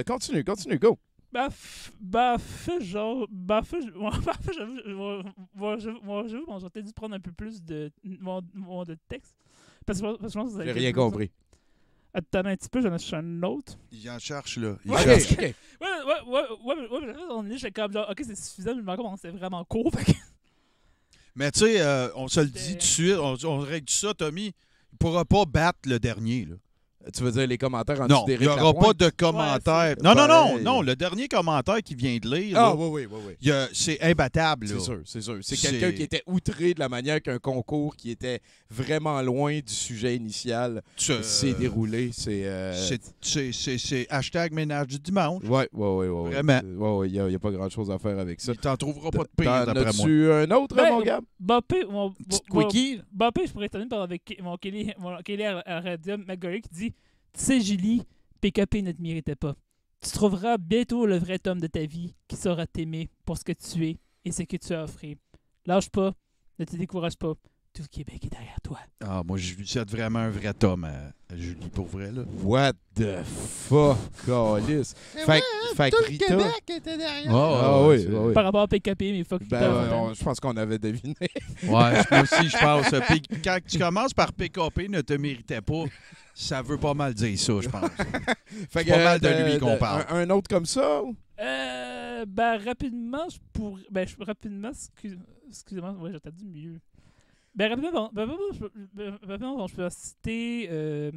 Continue, go. J'avoue, j'ai peut-être dû prendre un peu plus de texte. Parce que je pense que vous avez J'ai rien compris. Attends un petit peu, j'en ai cherché un autre. Il en cherche, là. Il OK, cherche. OK. Ouais, on est comme genre, ok, c'est suffisant, mais encore, c'est vraiment court. Fait que... Mais tu sais, on se le dit tout de suite, on règle ça, Tommy. Il ne pourra pas battre le dernier, là. Tu veux dire les commentaires en Non, dessous il d'Éric n'y aura pas Lapointe? de commentaire. c'est- Non, Ben, non, le dernier commentaire qu'il vient de lire, Ah, là, oui. c'est imbattable. Là. C'est sûr. C'est C'est- quelqu'un qui était outré de la manière qu'un concours qui était vraiment loin du sujet initial s'est déroulé. C'est hashtag ménage du dimanche. Ouais. Vraiment. Il n'y a pas grand-chose à faire avec ça. Il t'en trouvera pas de pire, T'en d'après moi. as-tu un autre, mon gars? Petite quickie. Je pourrais étonner par avec mon Kelly à Radio McGurry qui dit tu sais, Julie, PKP ne te méritait pas. Tu trouveras bientôt le vrai homme de ta vie qui saura t'aimer pour ce que tu es et ce que tu as offert. Lâche pas, ne te décourage pas. Tout le Québec est derrière toi. Ah, moi, je lui souhaite vraiment un vrai tome à Julie, pour vrai. Là. What the fuck, Alice? C'est vrai, fait tout que le Rita... Québec était derrière. Ah oui. Par rapport à PKP, mais fuck. Je pense qu'on avait deviné. Ouais, moi aussi, je pense. Quand tu commences par PKP ne te méritait pas, ça veut pas mal dire ça, je pense. Fait pas mal de lui qu'on parle. Un autre comme ça? Rapidement, je pourrais. Rapidement, excusez-moi, ouais, j'ai peut-être dit mieux. Rapidement, je peux citer.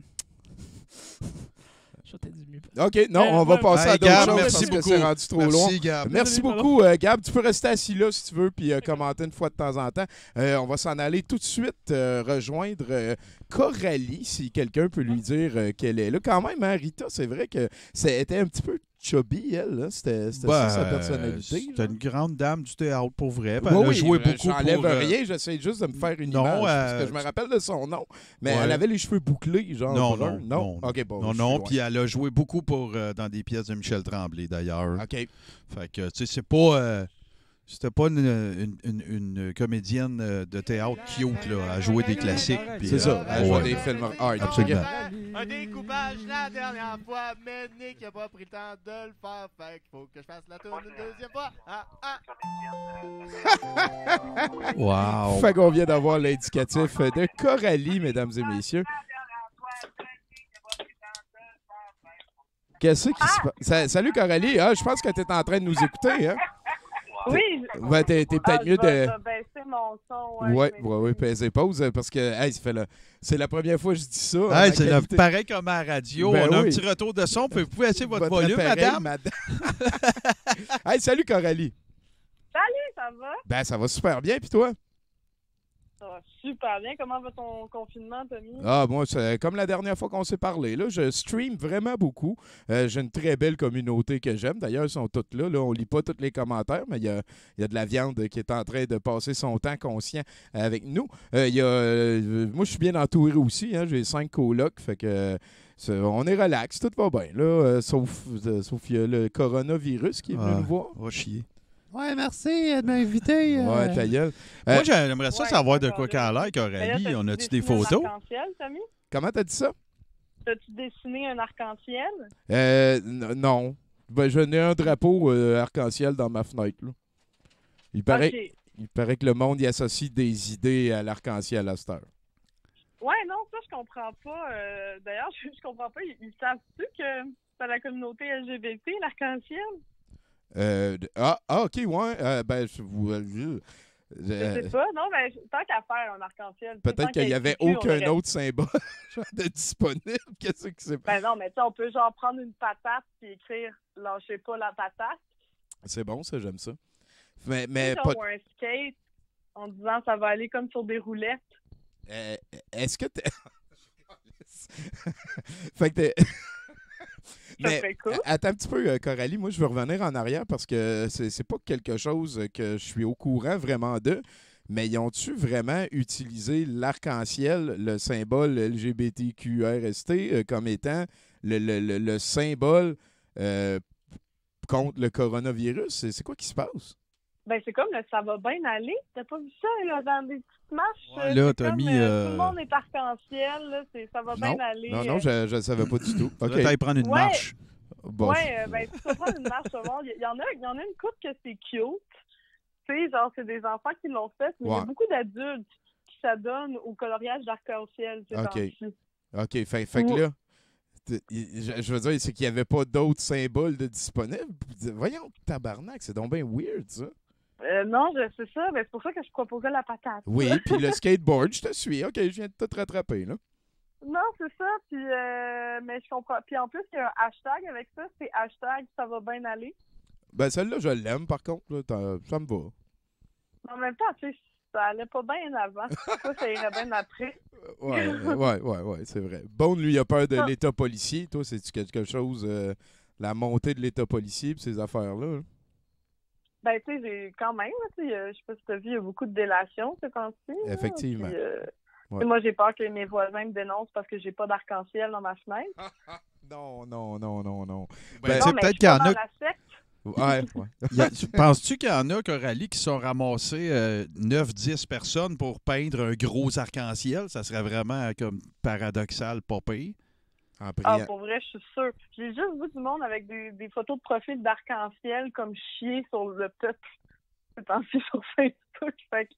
J'ai peut-être dit mieux. OK, non, on va passer à d'autres Gab, choses merci parce que beaucoup. c'est rendu trop loin. Merci, Gab. Merci beaucoup, Gab. Tu peux rester assis là si tu veux puis commenter une fois de temps en temps. On va s'en aller tout de suite rejoindre Coralie, si quelqu'un peut lui dire qu'elle est là. Quand même, hein, Rita, c'est vrai que c'était un petit peu chubby, elle. Là. C'était ça sa personnalité. C'était une grande dame du théâtre, pour vrai. Oui, Elle a oui, joué beaucoup j'enlève pour... rien, j'essaie juste de me faire une non, image, parce que je me rappelle de son nom. Mais Ouais. elle avait les cheveux bouclés, genre Non, brun. non. OK, bon. Non, je non, suis puis loin. elle a joué beaucoup dans des pièces de Michel Tremblay, d'ailleurs. OK. Fait que, tu sais, c'est pas... c'était pas une comédienne de théâtre cute, là, à jouer des classiques. puis, C'est ça, elle ouais. joue des films hard. Absolument. Un découpage la dernière fois, mais Nick n'a pas pris le temps de le faire. Fait qu'il faut que je fasse la tourne une deuxième fois. Wow. Fait qu'on vient d'avoir l'indicatif de Coralie, mesdames et messieurs. Qu'est-ce qui se passe? Salut Coralie, je pense que tu es en train de nous écouter. Hein? Oui. Ouais, t'es peut-être mieux de... Je vais baisser mon son. Oui, pesez pause, parce que hey, c'est la première fois que je dis ça. Hey, c'est pareil comme à la radio. Ben on a oui. un petit retour de son. Vous pouvez essayer votre volume, appareil, madame? Hey, salut Coralie. Salut, ça va? Ben, ça va super bien, puis toi? Ça va super bien. Comment va ton confinement, Tommy? Ah, moi, c'est comme la dernière fois qu'on s'est parlé. Là, je stream vraiment beaucoup. J'ai une très belle communauté que j'aime. D'ailleurs, ils sont toutes là. On ne lit pas tous les commentaires, mais il y a de la viande qui est en train de passer son temps conscient avec nous. Moi, je suis bien entouré aussi. Hein. J'ai 5 colocs. Fait que on est relax. Tout va bien. Là, sauf il y a le coronavirus qui est venu nous voir. On va chier. Ouais, merci de m'inviter. Ouais, ta gueule. Moi, j'aimerais ça Ouais, savoir de d'accord, quoi qu'elle a l'air, Mais Coralie. là, On t'as-tu a-tu des dessiné photos? Un arc-en-ciel, Tommy? Comment t'as dit ça? T'as-tu dessiné un arc-en-ciel? Non. Ben, je n'ai un drapeau arc-en-ciel dans ma fenêtre. Là. Il paraît que le monde y associe des idées à l'arc-en-ciel à cette heure. Ouais, non, ça, je comprends pas. D'ailleurs, je comprends pas. Ils savent-tu que c'est la communauté LGBT, l'arc-en-ciel? OK, ouais. Je sais pas. Non, mais tant qu'à faire un arc-en-ciel. Peut-être qu'il n'y avait aucun autre symbole de disponible. Qu'est-ce que c'est? Ben non, mais tu sais, on peut genre prendre une patate et écrire « Lâchez pas la patate ». C'est bon, ça, j'aime ça. Ou un skate en disant « Ça va aller comme sur des roulettes ». Est-ce que t'es... Fait que t'es... Mais attends un petit peu, Coralie, moi je veux revenir en arrière parce que c'est pas quelque chose que je suis au courant vraiment de, mais ils ont-tu vraiment utilisé l'arc-en-ciel, le symbole LGBTQRST, comme étant le symbole contre le coronavirus? C'est quoi qui se passe? Ben c'est comme le « ça va bien aller ». T'as pas vu ça là, dans des petites marches? Ouais, là, t'as mis... Tout le monde est arc-en-ciel, là, ça va bien aller. Non, je ne savais pas du tout. Tu vas prendre une marche. Bon. Ouais, ben tu peux prendre une marche. Il y en a une couple que c'est cute. Tu sais, genre, c'est des enfants qui l'ont fait, mais il y a beaucoup d'adultes qui s'adonnent au coloriage d'arc-en-ciel. OK, fait que là, je veux dire, c'est qu'il n'y avait pas d'autres symboles de disponibles. Voyons, tabarnak, c'est donc bien weird, ça. Non, c'est ça. Ben, c'est pour ça que je proposais la patate. Oui, puis le skateboard, je te suis. OK, je viens de te rattraper, là. Non, c'est ça. Puis, mais je comprends. Puis en plus, il y a un hashtag avec ça. C'est hashtag ça va bien aller. Ben, celle-là, je l'aime, par contre. Là, ça me va. En même temps, tu sais, ça allait pas bien avant. Pourquoi ça irait bien après? Ouais, c'est vrai. Bone, lui, il a peur de l'État policier. Toi, c'est-tu quelque chose, la montée de l'État policier et ces affaires-là? Ben, tu sais, j'ai quand même, je sais pas si tu as vu, il y a beaucoup de délations ces temps-ci. Effectivement. Puis, moi, j'ai peur que mes voisins me dénoncent parce que j'ai pas d'arc-en-ciel dans ma fenêtre. Non. Ben, c'est peut-être qu'il y en a... Ouais. Penses-tu qu'il y en a, Coralie, qui sont ramassés 9-10 personnes pour peindre un gros arc-en-ciel? Ça serait vraiment comme paradoxal, pas pire. Pour vrai, je suis sûre. J'ai juste vu du monde avec des photos de profil d'arc-en-ciel comme chier sur le peuple. C'est temps-ci sur Facebook. Fait que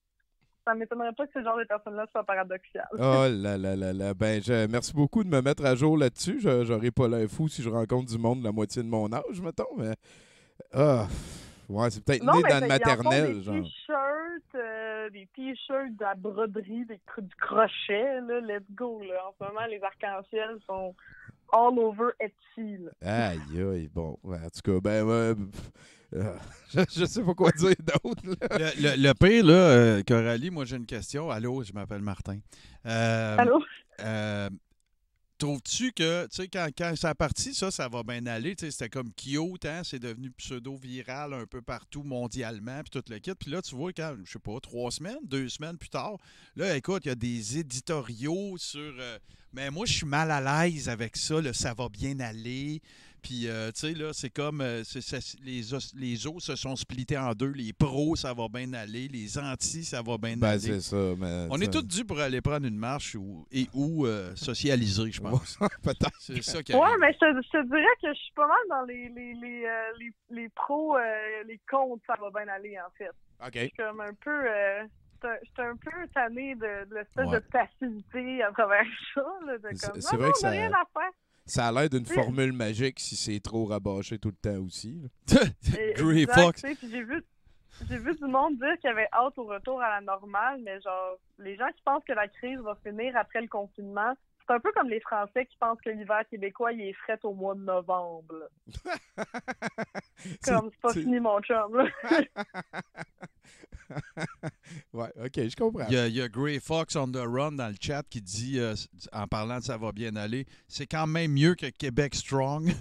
ça m'étonnerait pas que ce genre de personnes-là soient paradoxales. Oh là. Ben, merci beaucoup de me mettre à jour là-dessus. J'aurais pas l'air fou si je rencontre du monde de la moitié de mon âge, mettons, mais... ouais, c'est peut-être né dans le maternel, genre. Des t-shirts de la broderie, du crochet, là, let's go, là. En ce moment, les arcs-en-ciel sont all over Etsy, là. Aïe, bon. En tout cas, ben, je sais pas quoi dire d'autre, là. Le pire, là, Coralie, moi, j'ai une question. Allô, je m'appelle Martin. Allô? trouves-tu que, tu sais, quand ça a parti, ça va bien aller. Tu sais, c'était comme cute, hein? C'est devenu pseudo-viral un peu partout mondialement, puis tout le kit. Puis là, tu vois, quand, je sais pas, 2 semaines plus tard, là, écoute, il y a des éditoriaux sur... mais moi, je suis mal à l'aise avec ça, là, ça va bien aller. Puis, tu sais, là, c'est comme les os se sont splittés en deux. Les pros, ça va bien aller. Les antis, ça va bien aller. C'est ça. Mais, on est tous dû pour aller prendre une marche ou socialiser, je pense. Peut-être. C'est ça qui Ouais, arrive. mais je te dirais que je suis pas mal dans les pros, les comptes, ça va bien aller, en fait. OK. Je suis comme un peu... J'étais un peu tannée de l'espèce Ouais. de passivité à travers ça. Là, de C'est- comme, c'est non, vrai non, que on n'a ça- rien à faire. Ça a l'air d'une Oui. formule magique si c'est trop rabâché tout le temps aussi. là. Grey Exact, Fox. tu sais, puis j'ai vu du monde dire qu'il y avait hâte au retour à la normale, mais genre, les gens qui pensent que la crise va finir après le confinement, c'est un peu comme les Français qui pensent que l'hiver québécois, il est fret au mois de novembre. Là. Comme, c'est pas fini, mon chum. Là. Ouais, OK, je comprends. Il y a Grey Fox on the Run dans le chat qui dit, en parlant de ça va bien aller, c'est quand même mieux que Québec Strong.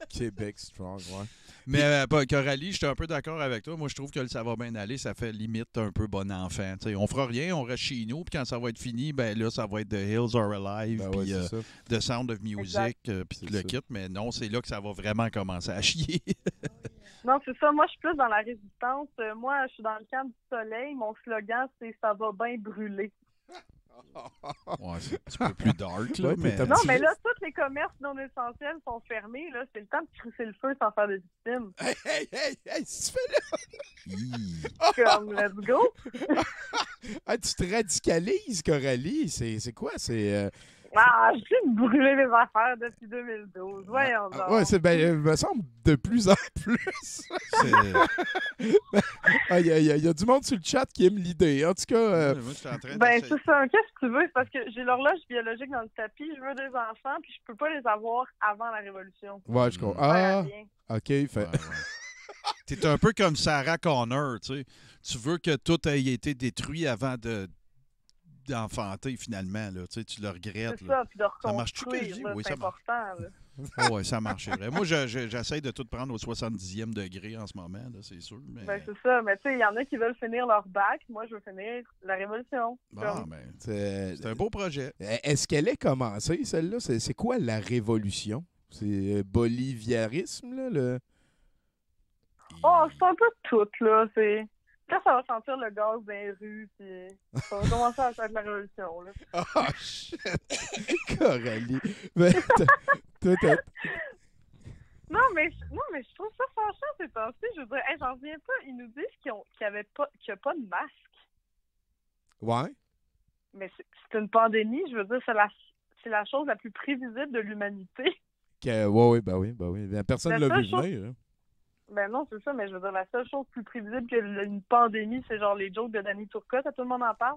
Québec strong, ouais. Mais Coralie, j'étais un peu d'accord avec toi. Moi, je trouve que le ça va bien aller, ça fait limite un peu bon enfant. T'sais, on fera rien, on reste chez nous, puis quand ça va être fini, ben là, ça va être The Hills Are Alive, Ben ouais, puis c'est ça. The Sound of Music, puis C'est le ça. kit. Mais non, c'est là que ça va vraiment commencer à chier. Non, c'est ça. Moi, je suis plus dans la résistance. Moi, je suis dans le camp du soleil. Mon slogan, c'est « Ça va bien brûler Ouais, c'est un petit peu plus dark, là. Ouais, mais... t'es un ». Non, petit mais peu- là, tous les commerces non essentiels sont fermés. Là, c'est le temps de crisser le feu sans faire de victimes. Hey, si tu fais là! Comme, let's go. Ah, tu te radicalises, Coralie. C'est quoi? C'est. Ah, je suis brûler mes affaires depuis 2012. Voyons donc. Ouais, c'est il me semble de plus en plus. Il y a du monde sur le chat qui aime l'idée. En tout cas, Moi, je suis en train Ben, d'essayer. c'est ça. Qu'est-ce que tu veux? C'est parce que j'ai l'horloge biologique dans le tapis. Je veux des enfants, puis je peux pas les avoir avant la Révolution. ouais, je comprends. Ça sert à Ah, rien. OK. Fait... Ouais, ouais. T'es un peu comme Sarah Connor, tu sais. Tu veux que tout ait été détruit avant d'enfanter, finalement, là. Tu sais, tu le regrettes, C'est là. ça, puis de Ça marche-tu que je reconstruire, dis? là, Oui, c'est ça marche. important. Là. Ah ouais, ça marcherait. Moi, j'essaie de tout prendre au 70e degré en ce moment, là, c'est sûr. Mais... Ben, c'est ça. Mais tu sais, il y en a qui veulent finir leur bac. Moi, je veux finir la Révolution. Ah, Comme- ben, C'est c'est un beau projet. Est-ce qu'elle est commencée, celle-là? C'est quoi la révolution? C'est boliviarisme, là? Oh, c'est un peu tout, là. C'est... Là, ça va sentir le gaz dans les rues, puis ça va commencer à faire de la Révolution, là. Ah, shit! Coralie! Ben, t'as- Non, mais je trouve ça fâchant ces temps-ci. Je veux dire, hey, j'en reviens pas. Ils nous disent qu'il n'y a pas de masque. Ouais? Mais c'est une pandémie. Je veux dire, c'est la chose la plus prévisible de l'humanité. Ouais, ben oui. Ben, personne ne La l'a vu seule venir. Hein. Ben non, c'est ça, mais je veux dire, la seule chose plus prévisible qu'une pandémie, c'est genre les jokes de Danny Turcotte. Tout le monde en parle.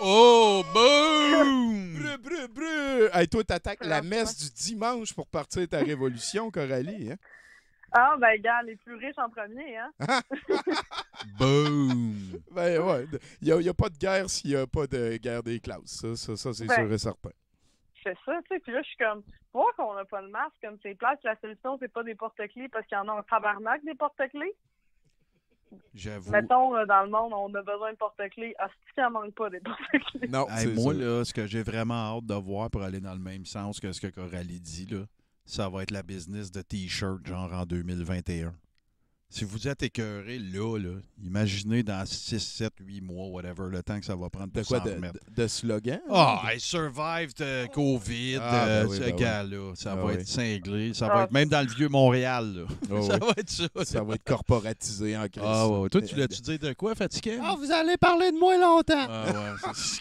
Oh, boom! Brr! Hey, toi, t'attaques la Ouais. messe du dimanche pour partir ta révolution, Coralie. Hein? Ah, ben, gars, les plus riches en premier, hein? Boom! Ben ouais. Il n'y a pas de guerre s'il n'y a pas de guerre des classes. Ça c'est Ben, sûr et certain. Je fais ça, tu sais. Puis là, je suis comme, pourquoi qu'on n'a pas de masque comme c'est plate? La solution, c'est pas des porte-clés parce qu'il y en a un tabarnak des porte-clés. J'avoue. Mettons, dans le monde, on a besoin de porte-clés. Ah, c'est qu'il en manque pas des porte-clés. Non, Hey, c'est moi, ça. là, ce que j'ai vraiment hâte de voir pour aller dans le même sens que ce que Coralie dit, là, ça va être la business de T-shirt, genre en 2021. Si vous êtes écœuré là, imaginez dans 6, 7, 8 mois, whatever, le temps que ça va prendre De pour quoi? s'en remettre. De slogan? Ah, I survived COVID, Ah, ben oui, ce ben oui. gars-là. Ça Ah va oui. être cinglé. Ça Ah. va être même dans le vieux Montréal, là. Oh, Ça oui. va être ça. Ça va être corporatisé en crise. Ah ouais. Toi, tu l'as-tu dit de quoi, Fatigué? Ah, vous allez parler de moi longtemps. Ah ouais, c'est ce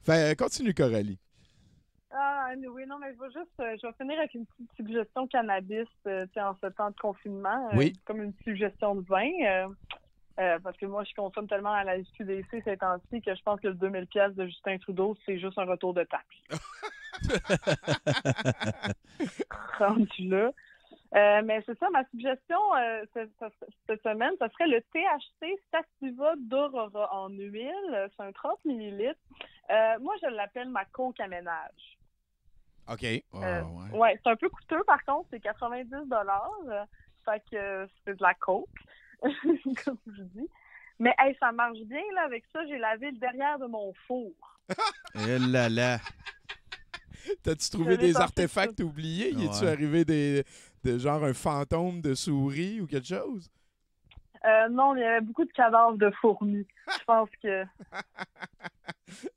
Fait, continue, Coralie. Ah, oui, non, mais je vais finir avec une petite suggestion cannabis tu sais, en ce temps de confinement. Oui. Comme une suggestion de vin. Parce que moi, je consomme tellement à la SQDC ces temps-ci que je pense que le 2000$ de Justin Trudeau, c'est juste un retour de taxe. Rendu là. Mais c'est ça, ma suggestion cette semaine, ce serait le THC Sativa d'Aurora en huile. C'est un 30 ml. Moi, je l'appelle ma coke à ménage. OK. Ouais, c'est un peu coûteux, par contre. C'est 90 $. Fait que c'est de la coke, comme je dis. Mais hey, ça marche bien, là. Avec ça, j'ai lavé le derrière de mon four. Eh là là. T'as-tu trouvé des artefacts oubliés? Y est-tu arrivé de genre un fantôme de souris ou quelque chose? Non, il y avait beaucoup de cadavres de fourmis. Je pense que...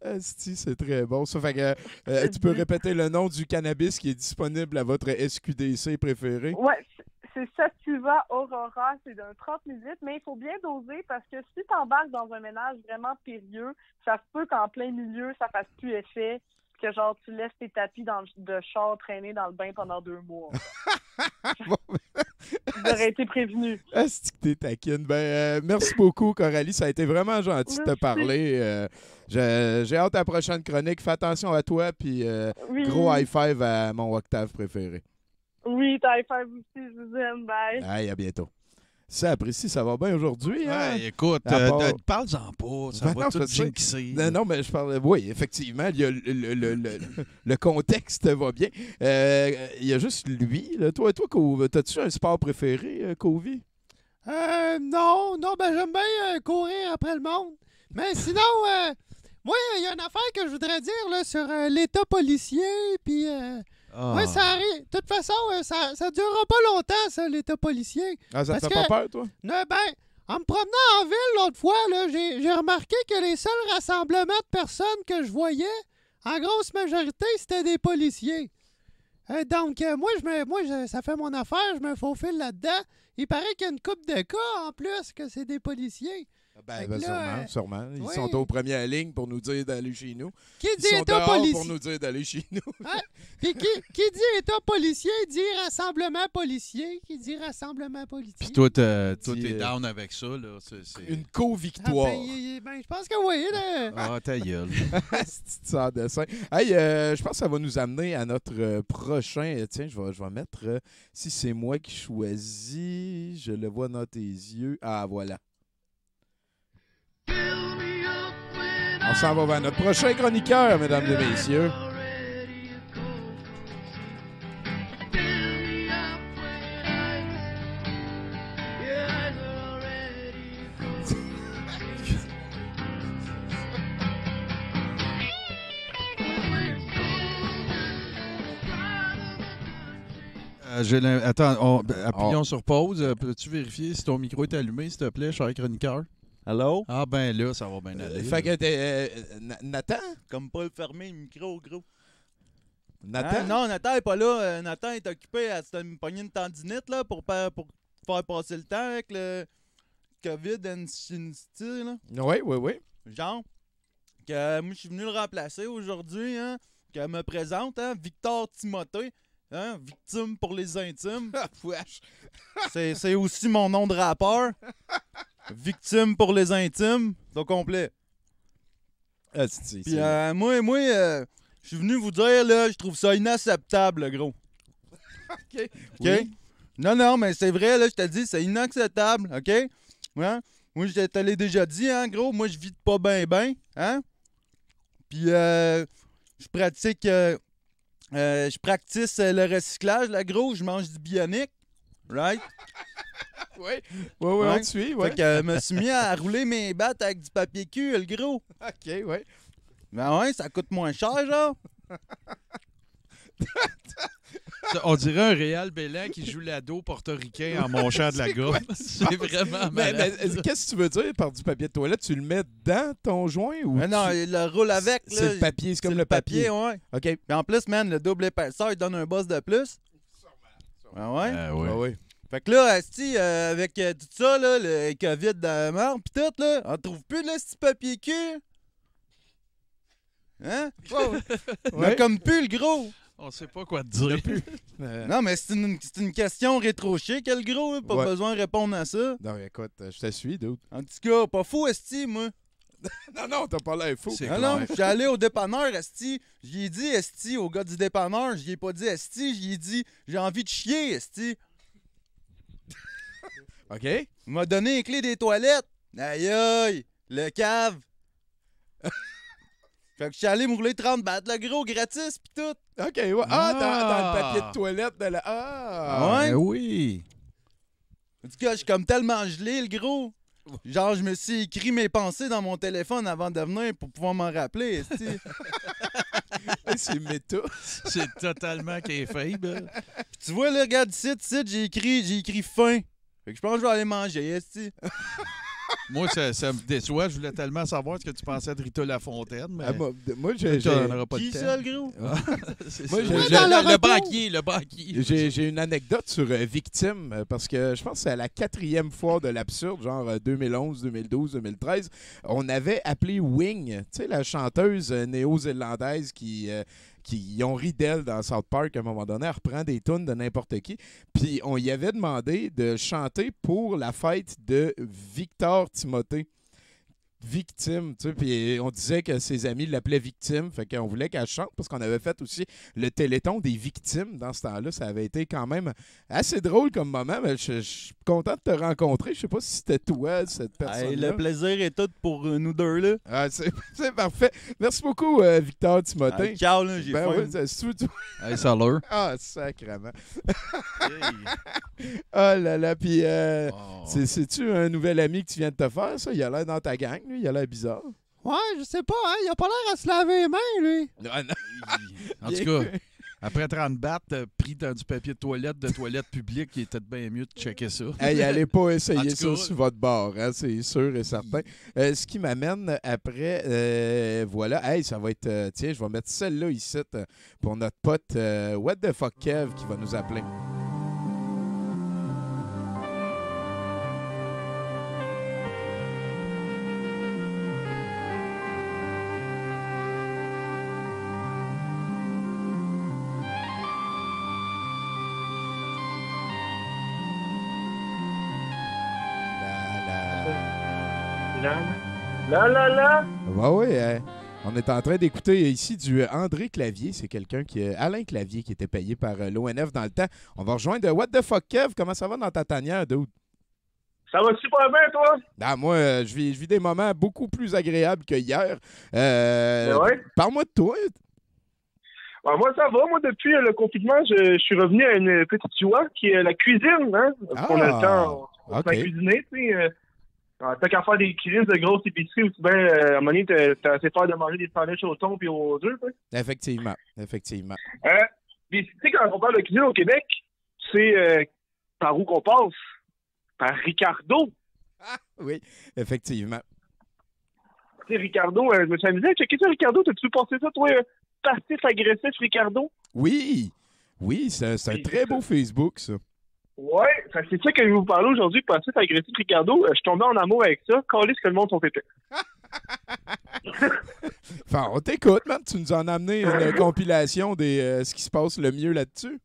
Asti, c'est très bon. Ça fait que tu peux répéter le nom du cannabis qui est disponible à votre SQDC préféré? Ouais, c'est Sativa Aurora. C'est d'un 30 ml, mais il faut bien doser parce que si tu embarques dans un ménage vraiment périlleux, ça se peut qu'en plein milieu, ça fasse plus effet. Que genre tu laisses tes tapis de char traîner dans le bain pendant 2 mois. J'aurais été prévenu. Est-ce que t'es taquine? Merci beaucoup, Coralie. Ça a été vraiment gentil de te parler. J'ai hâte à la prochaine chronique. Fais attention à toi, puis gros high five à mon octave préféré. Oui, high five aussi, je vous aime. Bye. Allez, à bientôt. Ça apprécie, ça va bien aujourd'hui. Hein? Ouais, écoute, parle-en pas, ça va tout jinxer. Non, mais je parle. Oui, effectivement, il y a le contexte va bien. Il y a juste lui. Là. Toi, t'as-tu un sport préféré, Kovi? Non, j'aime bien courir après le monde. Mais sinon, moi, il y a une affaire que je voudrais dire là, sur l'état policier, puis... Oui, ça arrive. De toute façon, ça durera pas longtemps, ça, l'état policier. Ah, ça te fait pas peur, toi? En me promenant en ville l'autre fois, là, j'ai remarqué que les seuls rassemblements de personnes que je voyais, en grosse majorité, c'était des policiers. Donc, moi, ça fait mon affaire, je me faufile là-dedans. Il paraît qu'il y a une couple de cas, en plus, que c'est des policiers. Sûrement. Ils sont aux premières lignes pour nous dire d'aller chez nous. Qui dit Ils sont état dehors policier pour nous dire d'aller chez nous. Puis qui dit état policier dit rassemblement policier. Qui dit rassemblement policier. Puis toi, t'es down avec ça, là. C'est... Une co-victoire. Je pense que oui. Là. Ta gueule. C'est ça, dessin. Hey, je pense que ça va nous amener à notre prochain. Tiens, je vais mettre. Si c'est moi qui choisis, je le vois dans tes yeux. Ah, voilà. On s'en va vers notre prochain chroniqueur, mesdames et messieurs. Attends, appuyons sur pause. Peux-tu vérifier si ton micro est allumé, s'il te plaît, cher chroniqueur? Allô? Ah ben là, ça va bien aller. Fait que Nathan? Comme pas le fermer, le micro, gros. Nathan? Hein? Non, Nathan est pas là. Nathan est occupé à se pogner une tendinite là, pour faire passer le temps avec le COVID-19, là. Oui. Genre, que moi, je suis venu le remplacer aujourd'hui, hein, que me présente, hein, Victor Timothée, hein, victime pour les intimes. C'est aussi mon nom de rappeur. Victime pour les intimes, au complet. Puis moi, je suis venu vous dire, là, je trouve ça inacceptable, gros. OK? Oui. Non, mais c'est vrai, là, je te dis, c'est inacceptable, OK? Ouais? Moi, je te l'ai déjà dit, hein, gros, moi, je vis pas bien, hein? Puis, je pratique le recyclage, là, gros, je mange du bionique, right? Oui, on te suit, ouais. Fait que je me suis mis à rouler mes battes avec du papier cul, le gros. OK, ouais. Ben ouais, ça coûte moins cher, genre. On dirait un Réal Bélan qui joue l'ado portoricain en monchant de la gomme. C'est vraiment malade. Mais qu'est-ce que tu veux dire par du papier de toilette? Tu le mets dans ton joint ou non, il le roule avec. C'est le papier, c'est comme le papier. Ouais. OK. Puis en plus, man, le double épaisseur, il donne un boss de plus. Ah ouais? Oui. Fait que là, asti, avec tout ça, là, le COVID dans la merde, pis tout, là, on trouve plus le petit papier cul. Hein? On a comme plus le gros. On sait pas quoi te dire. Non, mais c'est une question rétro-chic, le gros. Hein, pas besoin de répondre à ça. Non, écoute, je te suis, dude. En tout cas, pas fou, esti, moi. Non, t'as pas l'air fou. Non, je suis allé au dépanneur, esti. J'y ai dit, esti, au gars du dépanneur. J'y ai pas dit, esti. J'y ai dit, j'ai envie de chier, esti. OK. Il m'a donné les clés des toilettes. Aïe aïe, le cave. Fait que je suis allé me rouler 30 bahts, le gros, gratis pis tout. OK, ouais. Ah, dans le papier de toilette de la... Ah! Ouais? Ben oui. En tout cas, je suis comme tellement gelé, le gros. Genre, je me suis écrit mes pensées dans mon téléphone avant de venir pour pouvoir m'en rappeler, esti. C'est méta. C'est totalement kayfabe. Puis tu vois, là, regarde ici, j'ai écrit faim. Fait que je pense que je vais aller manger, esti. Moi, ça me déçoit. Je voulais tellement savoir ce que tu pensais de Rita Lafontaine. Mais Ah, moi, on n'aura pas Qui de temps. ça, le gros? Moi, le braquier. J'ai une anecdote sur Victime, parce que je pense que c'est à la 4e fois de l'absurde, genre 2011, 2012, 2013. On avait appelé Wing, tu sais, la chanteuse néo-zélandaise qui ont ri d'elle dans South Park à un moment donné. Elle reprend des tunes de n'importe qui. Puis on y avait demandé de chanter pour la fête de Victor Timothée. Victime, tu sais, puis on disait que ses amis l'appelaient Victime, fait qu'on voulait qu'elle chante parce qu'on avait fait aussi le Téléthon des victimes dans ce temps-là. Ça avait été quand même assez drôle comme moment, mais je suis content de te rencontrer. Je sais pas si c'était toi, cette personne-là. Hey, le plaisir est tout pour nous deux, là. Ah, c'est parfait. Merci beaucoup, Victor Timothée. Ah, ciao, là, j'ai Ben faim. oui, c'est tout. Hey, salut. Ah, sacrément. Oh là là, puis c'est-tu un nouvel ami que tu viens de te faire, ça? Il a l'air dans ta gang, lui. Il a l'air bizarre. Ouais, je sais pas, hein. Il a pas l'air à se laver les mains, lui. Ah, non. En tout cas, après 30 bahts, pris dans du papier de toilette publique, il était bien mieux de checker ça. Hey, allez pas essayer En tout ça cas, sur votre bord, hein, c'est sûr et certain. Ce qui m'amène après, voilà, hey, ça va être, tiens, je vais mettre celle-là ici pour notre pote What the fuck Kev qui va nous appeler. Là. Oui, on est en train d'écouter ici du André Clavier. C'est quelqu'un Alain Clavier, qui était payé par l'ONF dans le temps. On va rejoindre What the fuck Kev. Comment ça va dans ta tanière, dude? Ça va super bien, toi? Ben, moi, je vis des moments beaucoup plus agréables que hier. Ouais. Parle-moi de toi. Ben, moi, ça va. Moi, depuis le confinement, je suis revenu à une petite joie qui est la cuisine. Hein? On a le temps, on OK. peut cuisiner, tu sais. T'as qu'à faire des cuisines de grosses épiceries aussi bien, à un moment donné, t'as assez peur de manger des sandwichs au thon et aux œufs, tu sais. Effectivement. Puis, tu sais, quand on parle de cuisine au Québec, c'est par où qu'on passe? Par Ricardo. Oui, effectivement. Tu sais, Ricardo, je me suis amusé à checker ça, Ricardo. T'as-tu pensé ça, toi, passif-agressif, Ricardo? Oui, c'est un très beau Facebook, ça. Ouais, c'est ça que je vais vous parler aujourd'hui, passif-agressif, Ricardo. Je suis tombé en amour avec ça. Calisse que le monde sont épais. Enfin, on t'écoute, man. Tu nous en as amené une compilation de ce qui se passe le mieux là-dessus.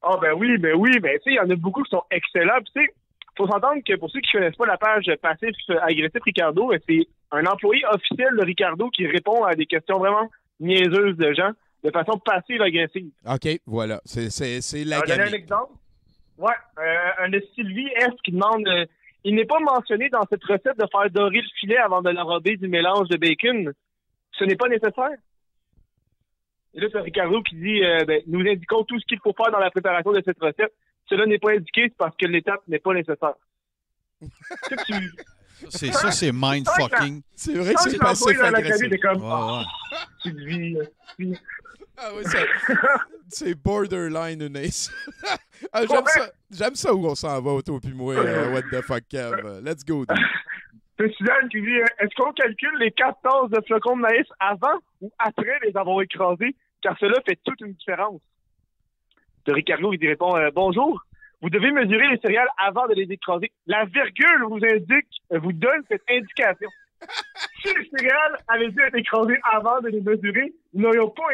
Ah, ben oui. Tu sais, il y en a beaucoup qui sont excellents. Puis, tu sais, faut s'entendre que pour ceux qui ne connaissent pas la page passif-agressif Ricardo, c'est un employé officiel de Ricardo qui répond à des questions vraiment niaiseuses de gens de façon passive-agressive. OK, voilà. C'est la Je vais donner un exemple. Ouais, un de Sylvie S qui demande il n'est pas mentionné dans cette recette de faire dorer le filet avant de l'enrober du mélange de bacon. Ce n'est pas nécessaire. Et là, c'est Ricardo qui dit nous indiquons tout ce qu'il faut faire dans la préparation de cette recette. Cela n'est pas indiqué, c'est parce que l'étape n'est pas nécessaire. C'est mindfucking. C'est vrai que c'est passif-agressif. Sylvie. Ah oui, c'est borderline une ace. Ah, j'aime ça où on s'en va, toi puis moi, what the fuck, Kev. Let's go, dude. C'est Suzanne qui dit est-ce qu'on calcule les 4 tasses de flocons de maïs avant ou après les avoir écrasés? Car cela fait toute une différence. De Ricardo, il répond bonjour. Vous devez mesurer les céréales avant de les écraser. La virgule vous donne cette indication. Si les céréales avaient dû être écrasées avant de les mesurer, nous n'aurions pas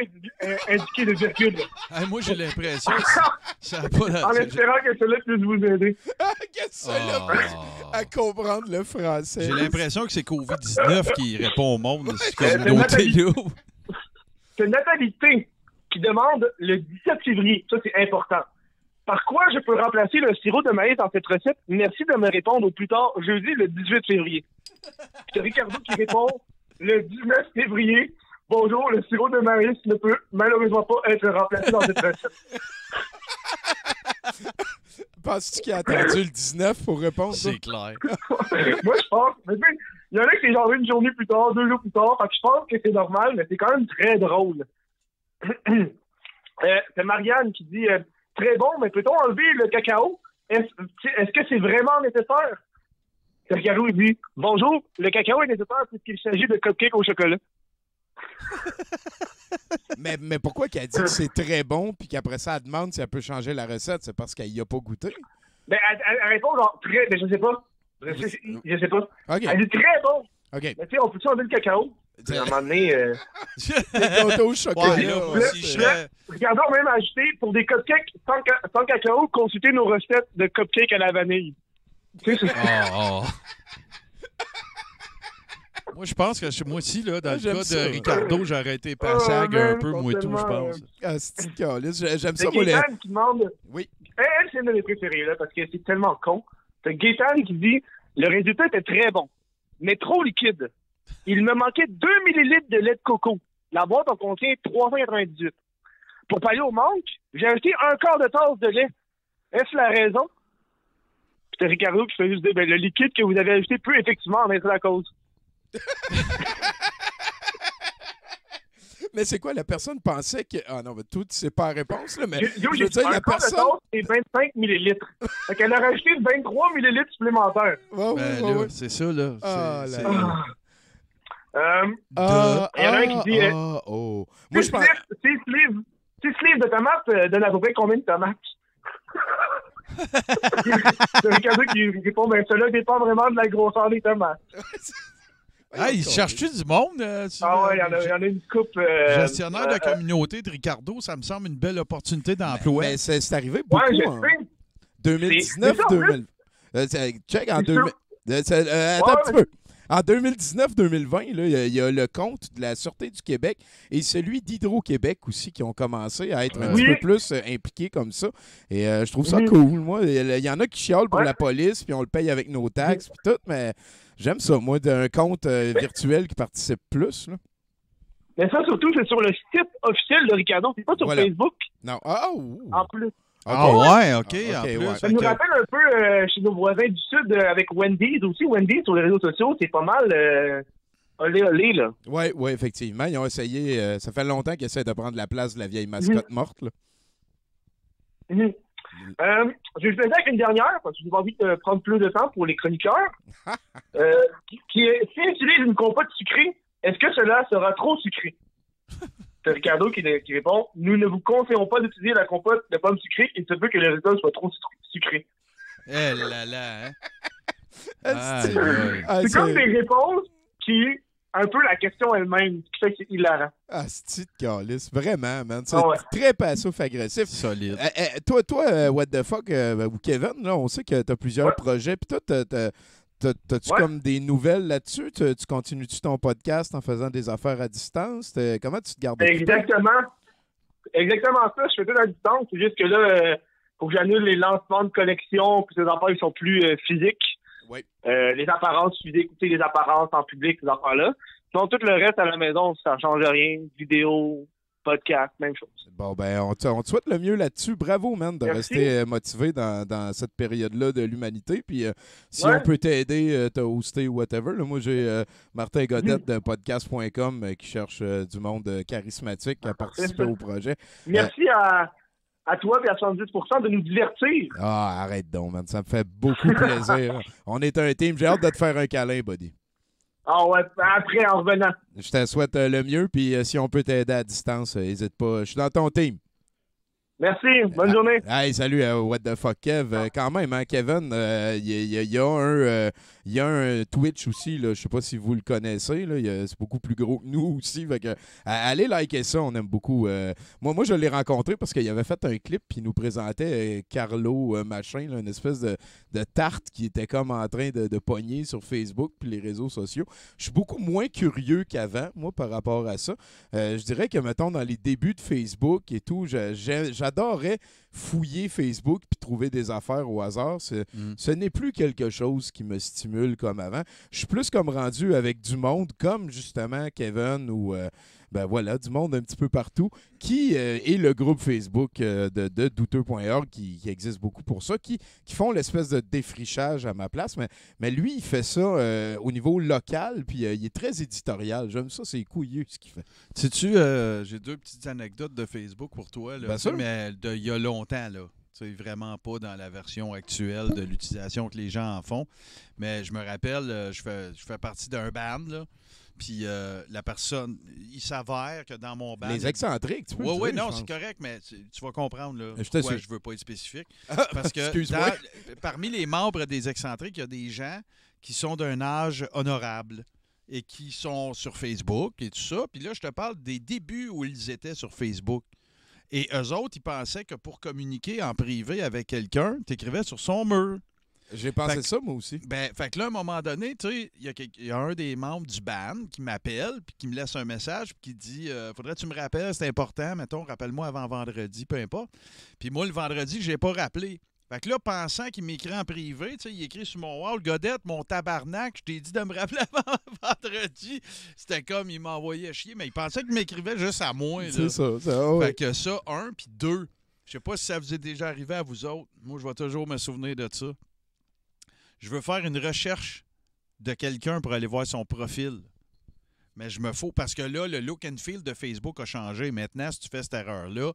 indiqué de virgule. Hey, moi, j'ai l'impression que ça n'a pas... En espérant que cela puisse vous aider. Qu'est-ce que ça à comprendre le français? J'ai l'impression que c'est COVID-19 qui répond au monde. C'est comme communauté-là. C'est Nathalie T qui demande le 17 février. Ça, c'est important. Par quoi je peux remplacer le sirop de maïs dans cette recette? Merci de me répondre au plus tard jeudi le 18 février. C'est Ricardo qui répond le 19 février. Bonjour, le sirop de maïs ne peut malheureusement pas être remplacé dans cette recette. Penses-tu qu'il a attendu le 19 pour répondre? C'est clair. Moi, je pense. Mais tu sais, il y en a qui c'est genre une journée plus tard, 2 jours plus tard. Fait que je pense que c'est normal, mais c'est quand même très drôle. C'est Marianne qui dit très bon, mais peut-on enlever le cacao? Est-ce que c'est vraiment nécessaire? Ricardo, il dit bonjour, le cacao est nécessaire puisqu'il s'agit de cupcakes au chocolat. mais pourquoi qu'elle dit que c'est très bon puis qu'après ça, elle demande si elle peut changer la recette? C'est parce qu'elle y a pas goûté? Ben, elle répond genre très, mais je sais pas. Je sais pas. Okay. Elle dit très bon. OK. Mais tu sais, on peut-tu enlever le cacao? À un moment donné... Des gâteaux au chocolat. Ricardo a même ajouté pour des cupcakes sans cacao, consultez nos recettes de cupcakes à la vanille. Tu sais, Moi, je pense que moi aussi, là, dans le j'aime cas ça. de Ricardo, j'aurais été passag un peu, moi tout, je pense. Ah, c'est calice. J'aime ça, c'est moi. Gaétane qui demande... Oui. Elle, c'est une de mes préférées, là, parce que c'est tellement con. C'est Gaétane qui dit « Le résultat était très bon, mais trop liquide. Il me manquait 2 millilitres de lait de coco. La boîte en contient 398. Pour pallier au manque, j'ai ajouté un quart de tasse de lait. Est-ce la raison? » Puis c'est Ricardo qui fait juste dire ben, « Le liquide que vous avez ajouté peut effectivement en être la cause. » Mais c'est quoi, la personne pensait que... Ah non, mais tout, c'est pas la réponse, là, mais Yo, je veux dire, la personne... c'est 25 millilitres. Fait qu'elle a rajouté 23 millilitres supplémentaires. Là, c'est ça, là. Il y en a un qui dit... Moi, je pense... 6 livres de tomates donnent à peu près combien de tomates? C'est Ricardo qui répond, ben cela dépend vraiment de la grosseur des tomates. Hey, cherches-tu du monde? Il y en a une coupe. Gestionnaire de communauté de Ricardo, ça me semble une belle opportunité d'emploi. Mais c'est arrivé beaucoup. Ouais, en 2019, 2000. Check en 2000. Attends un petit peu. En 2019-2020, il y a le compte de la Sûreté du Québec et celui d'Hydro-Québec aussi qui ont commencé à être un petit peu plus impliqués comme ça. Et je trouve ça cool. Moi, il y en a qui chiolent pour la police, puis on le paye avec nos taxes, puis tout, mais j'aime ça, moi, d'un compte virtuel qui participe plus. Là. Mais ça, surtout, c'est sur le site officiel de Ricardo. C'est pas sur Facebook. Non. En plus. Ah ouais, OK. En plus. Ouais. Ça nous rappelle un peu chez nos voisins du Sud avec Wendy's aussi. Wendy's, sur les réseaux sociaux, c'est pas mal olé, là. Oui, effectivement. Ils ont essayé, ça fait longtemps qu'ils essaient de prendre la place de la vieille mascotte morte. Là. Je vais le faire avec une dernière, parce que j'ai pas envie de prendre plus de temps pour les chroniqueurs. Si on utilise une compote sucrée, est-ce que cela sera trop sucré? C'est Ricardo qui répond « Nous ne vous conseillons pas d'utiliser la compote de pommes sucrées. Il se peut que le résultat soit trop sucré. » Eh là là, hein? C'est comme des réponses qui un peu la question elle-même, ce qui fait que c'est hilarant. Ah, c'est de calice. Vraiment, man. C'est très passif-agressif. Solide. Toi, what the fuck, ou Kevin, là, on sait que tu as plusieurs projets. Puis toi, t'as-tu comme des nouvelles là-dessus? Tu continues-tu ton podcast en faisant des affaires à distance? Comment tu te gardes occupé? Exactement ça. Je fais tout à distance. C'est juste que là, faut que j'annule les lancements de collection, puis ces affaires, ils sont plus physiques. Oui. Les apparences physiques, les apparences en public, ces affaires-là. Sinon, tout le reste à la maison, ça ne change rien. Vidéo, podcast, même chose. Bon, ben, on te souhaite le mieux là-dessus. Bravo, man, de rester motivé dans cette période-là de l'humanité. Puis, si on peut t'aider, te hoster ou whatever, là, moi, j'ai Martin Godette de podcast.com qui cherche du monde charismatique à participer au projet. Merci à toi et à 70% de nous divertir. Ah, arrête donc, man. Ça me fait beaucoup plaisir. On est un team. J'ai hâte de te faire un câlin, buddy. Ah ouais, après, en revenant. Je te souhaite le mieux, puis si on peut t'aider à distance, n'hésite pas. Je suis dans ton team. Merci, bonne journée. Hey, salut, what the fuck, Kev. Quand même, hein, Kevin, il y a un Twitch aussi, là, je sais pas si vous le connaissez, là, c'est beaucoup plus gros que nous aussi. Fait que, allez liker ça, on aime beaucoup. Moi, je l'ai rencontré parce qu'il avait fait un clip puis il nous présentait Carlo machin, là, une espèce de tarte qui était comme en train de pogner sur Facebook puis les réseaux sociaux. Je suis beaucoup moins curieux qu'avant, moi, par rapport à ça. Je dirais que, mettons, dans les débuts de Facebook et tout, j'avais j'adorais fouiller Facebook puis trouver des affaires au hasard. Ce n'est plus quelque chose qui me stimule comme avant. Je suis plus comme rendu avec du monde, comme justement Kevin ou du monde un petit peu partout, qui est le groupe Facebook de douteux.org qui existe beaucoup pour ça, qui font l'espèce de défrichage à ma place. Mais lui, il fait ça au niveau local, puis il est très éditorial. J'aime ça, c'est couillu ce qu'il fait. Sais-tu, j'ai 2 petites anecdotes de Facebook pour toi, là, Bien sûr. mais il y a longtemps, là. C'est vraiment pas dans la version actuelle de l'utilisation que les gens en font. Mais je me rappelle, je fais partie d'un band, là. Puis la personne, il s'avère que dans mon band... Les excentriques, tu peux Oui, dire, non, je c'est pense. correct, mais tu vas comprendre là, Je pourquoi t'assure. je veux pas être spécifique. Ah, Parce que excuse-moi. parmi les membres des excentriques, il y a des gens qui sont d'un âge honorable et qui sont sur Facebook et tout ça. Puis là, je te parle des débuts où ils étaient sur Facebook. Et eux autres, ils pensaient que pour communiquer en privé avec quelqu'un, tu écrivais sur son mur. J'ai pensé ça, moi aussi. Fait que là, à un moment donné, tu sais, il y a un des membres du band qui m'appelle puis qui me laisse un message puis qui dit faudrait que tu me rappelles, c'est important, mettons, rappelle-moi avant vendredi, peu importe. Puis moi, le vendredi, je l'ai pas rappelé. Fait que là, pensant qu'il m'écrit en privé, tu sais, il écrit sur mon wall, Godette, mon tabarnak, je t'ai dit de me rappeler avant vendredi. C'était comme, il m'envoyait chier, mais il pensait qu'il m'écrivait juste à moi. Là. C'est ça. Ouais. Fait que ça, 1, puis 2, je sais pas si ça vous est déjà arrivé à vous autres. Moi, je vais toujours me souvenir de ça. Je veux faire une recherche de quelqu'un pour aller voir son profil. Mais je me fous, parce que là, le look and feel de Facebook a changé. Maintenant, si tu fais cette erreur-là,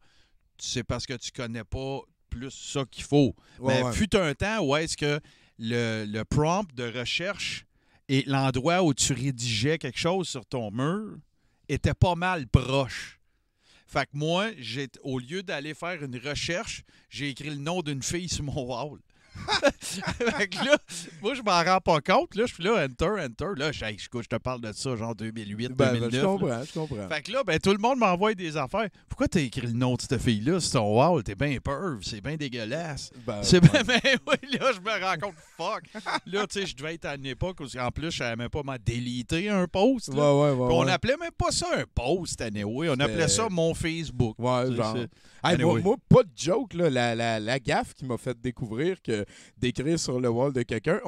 c'est parce que tu connais pas plus ça qu'il faut. Ouais, Mais fut un temps où est-ce que le prompt de recherche et l'endroit où tu rédigeais quelque chose sur ton mur était pas mal proche. Fait que moi, au lieu d'aller faire une recherche, j'ai écrit le nom d'une fille sur mon wall. Fait que là, moi, je m'en rends pas compte. Là, je suis là, enter. Là, je te parle de ça, genre 2008, 2009. Je comprends. Fait que là, tout le monde m'envoie des affaires. Pourquoi t'as écrit le nom de cette fille-là sur ton wall? T'es bien perv, c'est bien dégueulasse. C'est bien, mais oui, là, je me rends compte, fuck. Là, tu sais, je devais être à une époque où, en plus, je savais même pas m'en déliter un post. Là. Ouais, Puis on appelait même pas ça un post, anyway. On appelait ça mon Facebook. Ouais, genre. Anyway. Moi, pas de joke, là, la gaffe qui m'a fait découvrir que d'écrire sur le wall de quelqu'un,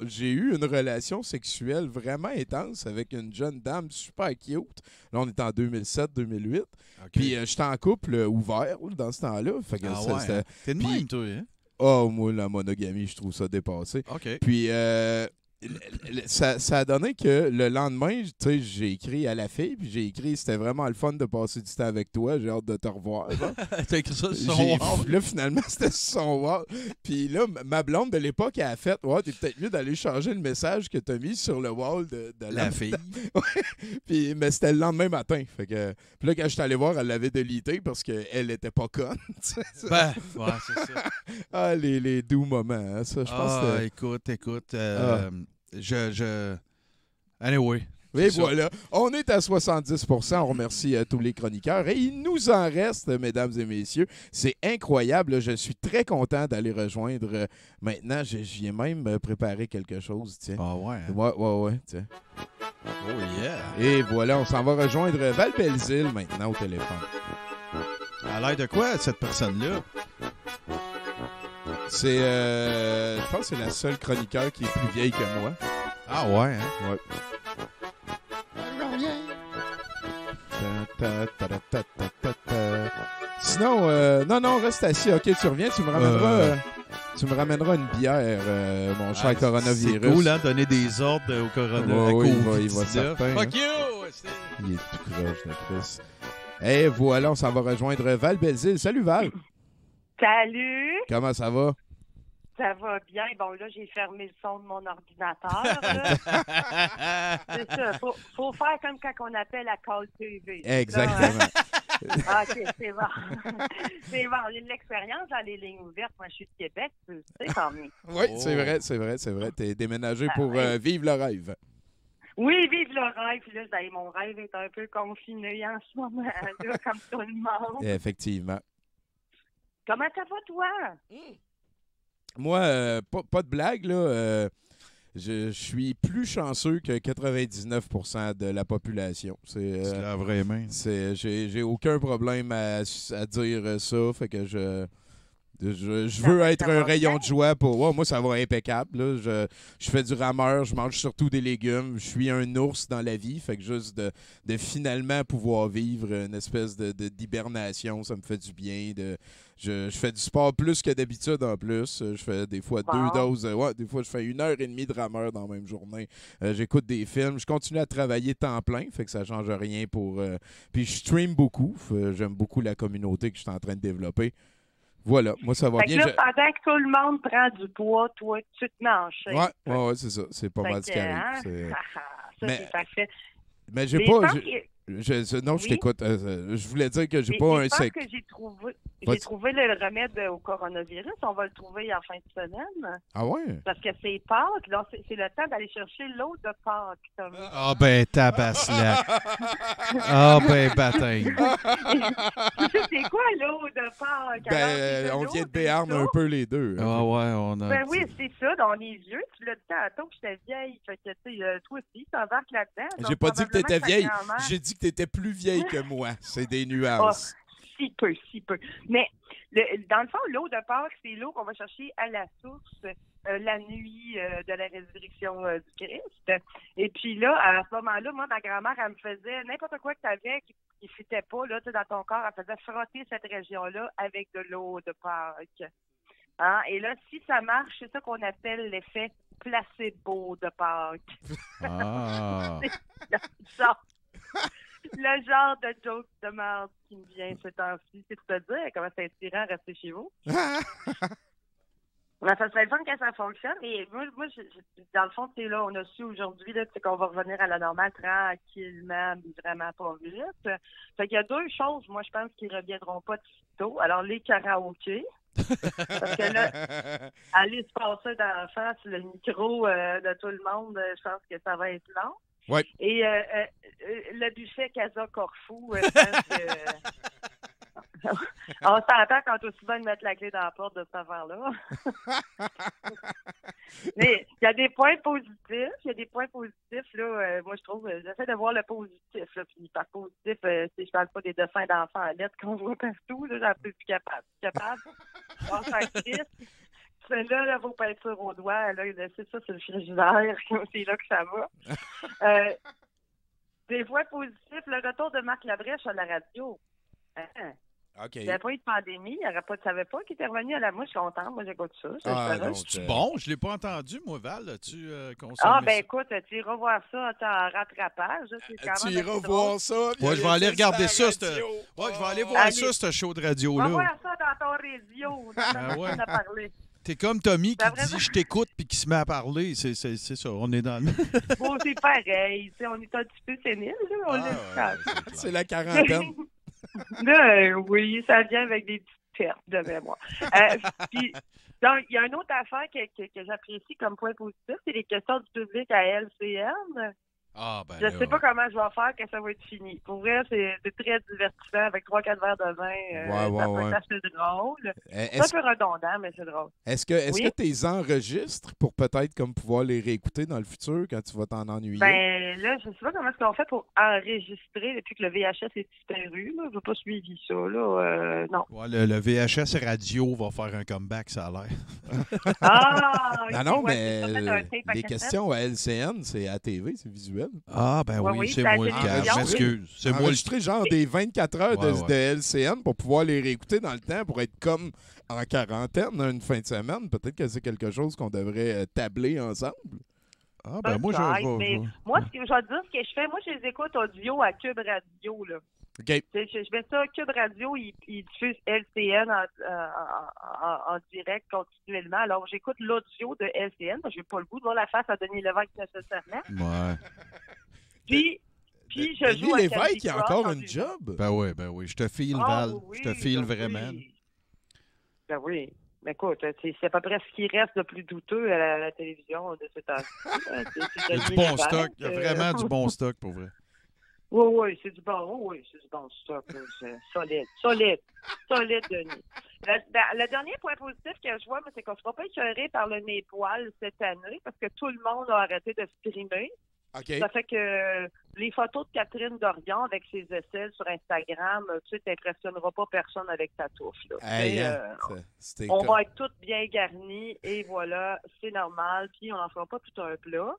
j'ai eu une relation sexuelle vraiment intense avec une jeune dame super cute. Là, on est en 2007-2008. Okay. Puis j'étais en couple ouvert dans ce temps-là. Fait que ouais. T'es de même, toi, hein? Oh, moi, la monogamie, je trouve ça dépassé. OK. Puis ça a donné que le lendemain, tu sais, j'ai écrit à la fille, puis j'ai écrit « C'était vraiment le fun de passer du temps avec toi, j'ai hâte de te revoir. » T'as écrit ça sur son wall? Là, finalement, c'était sur son wall. Puis là, ma blonde de l'époque, elle a fait « Ouais, t'es peut-être mieux d'aller changer le message que t'as mis sur le wall de la fille. » Puis, mais c'était le lendemain matin. Fait que, puis là, quand je suis allé voir, elle l'avait délité parce qu'elle était pas conne. Ouais, c'est ça. Ah, les doux moments. Hein, ça, je pense que écoute. Anyway. Et voilà, on est à 70%. On remercie tous les chroniqueurs. Et il nous en reste, mesdames et messieurs. C'est incroyable. Je suis très content d'aller rejoindre. Maintenant, j'y ai même préparé quelque chose. Tiens. Ah ouais? Hein? Ouais. Tiens. Oh yeah! Et voilà, on s'en va rejoindre Val Belzile maintenant au téléphone. Elle a l'air de quoi, cette personne-là? C'est, je pense que c'est la seule chroniqueur qui est plus vieille que moi. Ah ouais, hein? Ouais. Sinon, non, reste assis. OK, tu reviens, tu me ramèneras une bière, mon cher coronavirus. C'est cool, hein, donner des ordres au coronavirus. Oui, il va certain. Fuck you! Il est tout croche, de Chris. Et voilà, on s'en va rejoindre Val Belzile. Salut, Val. Salut! Comment ça va? Ça va bien. Bon, là, j'ai fermé le son de mon ordinateur. C'est ça. Faut faire comme quand on appelle à Call TV. Exactement. Là, hein? OK, c'est bon. C'est bon. J'ai de l'expérience dans les lignes ouvertes. Moi, je suis de Québec, tu sais, tant mieux. Oui, c'est vrai. T'es déménagé pour vivre le rêve. Oui, vive le rêve. Puis là, mon rêve est un peu confiné en ce moment, là, comme tout le monde. Effectivement. Comment ça va, toi? Moi, pas de blague, là. je suis plus chanceux que 99% de la population. C'est la vraie main. J'ai aucun problème à dire ça. Fait que je veux être un rayon de joie pour... Ouais, moi, ça va impeccable. Là. Je fais du rameur, je mange surtout des légumes. Je suis un ours dans la vie. Fait que juste de finalement pouvoir vivre une espèce d'hibernation, ça me fait du bien. Je fais du sport plus que d'habitude en plus. Je fais des fois 2 doses. Ouais, des fois, je fais 1h30 de rameur dans la même journée. J'écoute des films. Je continue à travailler temps plein. Fait que ça change rien pour... Puis je stream beaucoup. J'aime beaucoup la communauté que je suis en train de développer. Voilà, moi ça va fait bien. Que là, pendant que tout le monde prend du poids, toi, tu te manges. Ouais, c'est ça. C'est pas mal ce qui arrive. Ça, c'est parfait. Mais j'ai pas... Non, je t'écoute. Je voulais dire que j'ai pas un sec. J'ai trouvé le remède au coronavirus. On va le trouver en fin de semaine. Ah ouais? Parce que c'est Pâques. Là, c'est le temps d'aller chercher l'eau de Pâques, Tommy. Ah ben, tabaslac. Ah ben, bataille. C'est quoi l'eau de Pâques? Ben, on vient de Béarn un peu les deux. Ah ouais, on a... Ben oui, c'est ça. On est vieux. Tu l'as dit tantôt que j'étais vieille. Fait que, tu sais, toi aussi, tu embarques là-dedans. J'ai pas dit que t'étais vieille. J'ai dit que t'étais plus vieille que moi. C'est des nuances. Si peu. Mais dans le fond, l'eau de Pâques, c'est l'eau qu'on va chercher à la source la nuit de la résurrection du Christ. Et puis là, à ce moment-là, moi, ma grand-mère, elle me faisait n'importe quoi que tu avais qui ne fitait pas là, dans ton corps, elle faisait frotter cette région-là avec de l'eau de Pâques. Hein? Et là, si ça marche, c'est ça qu'on appelle l'effet placebo de Pâques. Ah! Le genre de joke de merde qui me vient ce temps-ci, c'est pour te dire comment c'est inspirant à rester chez vous. Ça serait le fun quand ça fonctionne. Et moi dans le fond, là, on a su aujourd'hui qu'on va revenir à la normale tranquillement, mais vraiment pas vite. Fait qu'il y a 2 choses, moi, je pense, qui ne reviendront pas de sitôt. Alors, les karaokés. Parce que là, aller se passer dans la face le micro de tout le monde, je pense que ça va être long. Ouais. Et le buffet Casa Corfou, je pense que... on s'entend quand aussi bien de mettre la clé dans la porte de cette affaire-là. Mais il y a des points positifs. Là, moi, je trouve, j'essaie de voir le positif. Là, puis par positif, je parle pas des dessins d'enfants à lettres qu'on voit partout. Là, j'en peux plus capable. On s'en crisse. Là, vos peintures aux doigts, là, c'est ça, c'est le frigidaire. C'est là que ça va. Des points positifs, le retour de Marc Labrèche à la radio. OK. Il n'y avait pas eu de pandémie. Tu ne savais pas qu'il était revenu à la mouche. Je suis contente. Moi, j'écoute ça. C'est bon? Je ne l'ai pas entendu, moi, Val. Tu écoute, tu iras voir ça en rattrapage. Tu iras voir ça. Ouais, je vais aller regarder ça. Je vais aller voir ça, ce show de radio-là. Va voir ça dans ton radio. On a parlé. T'es comme Tommy qui dit « je t'écoute » puis qui se met à parler. C'est ça, on est dans le... Bon, c'est pareil. On est un petit peu sénile. C'est la quarantaine. Oui, ça vient avec des petites pertes de mémoire. Puis, donc, il y a une autre affaire que j'apprécie comme point positif, c'est les questions du public à LCN. Je sais pas comment je vais faire quand ça va être fini. Pour vrai, c'est très divertissant avec 3-4 verres de vin. Ça peut être assez drôle. C'est un peu redondant, mais c'est drôle. Est-ce que tu les enregistres pour peut-être comme pouvoir les réécouter dans le futur quand tu vas t'en ennuyer? Ben là, je sais pas comment est-ce qu'on fait pour enregistrer depuis que le VHS est disparu. Je n'ai pas suivi ça. Là. Non. Ouais, le VHS radio va faire un comeback, ça a l'air. Non, mais les questions à LCN, c'est à TV, c'est visuel. Ah, ben oui, c'est moi le cas. Je m'excuse. C'est moi enregistrer genre des 24 heures de LCN pour pouvoir les réécouter dans le temps pour être comme en quarantaine une fin de semaine. Peut-être que c'est quelque chose qu'on devrait tabler ensemble. Ah, ben moi, je vais. Moi, je vais te dire ce que je fais. Moi, je les écoute audio à Cube Radio, là. OK. Je mets ça, Cube Radio, il diffuse LCN en direct continuellement. Alors, j'écoute l'audio de LCN. Je n'ai pas le goût de voir la face à Denis Lévesque nécessairement. Ouais. Puis je joue à Denis Lévesque, il a encore une job? Ben oui. Je te file, Val. Oui, je te file vraiment. Ben oui. Mais écoute, c'est à peu près ce qui reste de plus douteux à la télévision de ce temps-ci. Il y a du bon stock. Il y a vraiment du bon stock, pour vrai. Oui, c'est du bon stock. C'est solide, Denis. Le dernier point positif que je vois, c'est qu'on ne sera pas écœuré par le nez poil cette année parce que tout le monde a arrêté de streamer. Okay. Ça fait que les photos de Catherine Dorion avec ses aisselles sur Instagram, tu t'impressionneras pas personne avec ta touffe. Là. Hey, on va être toutes bien garnies et voilà, c'est normal. Puis on n'en fera pas tout un plat.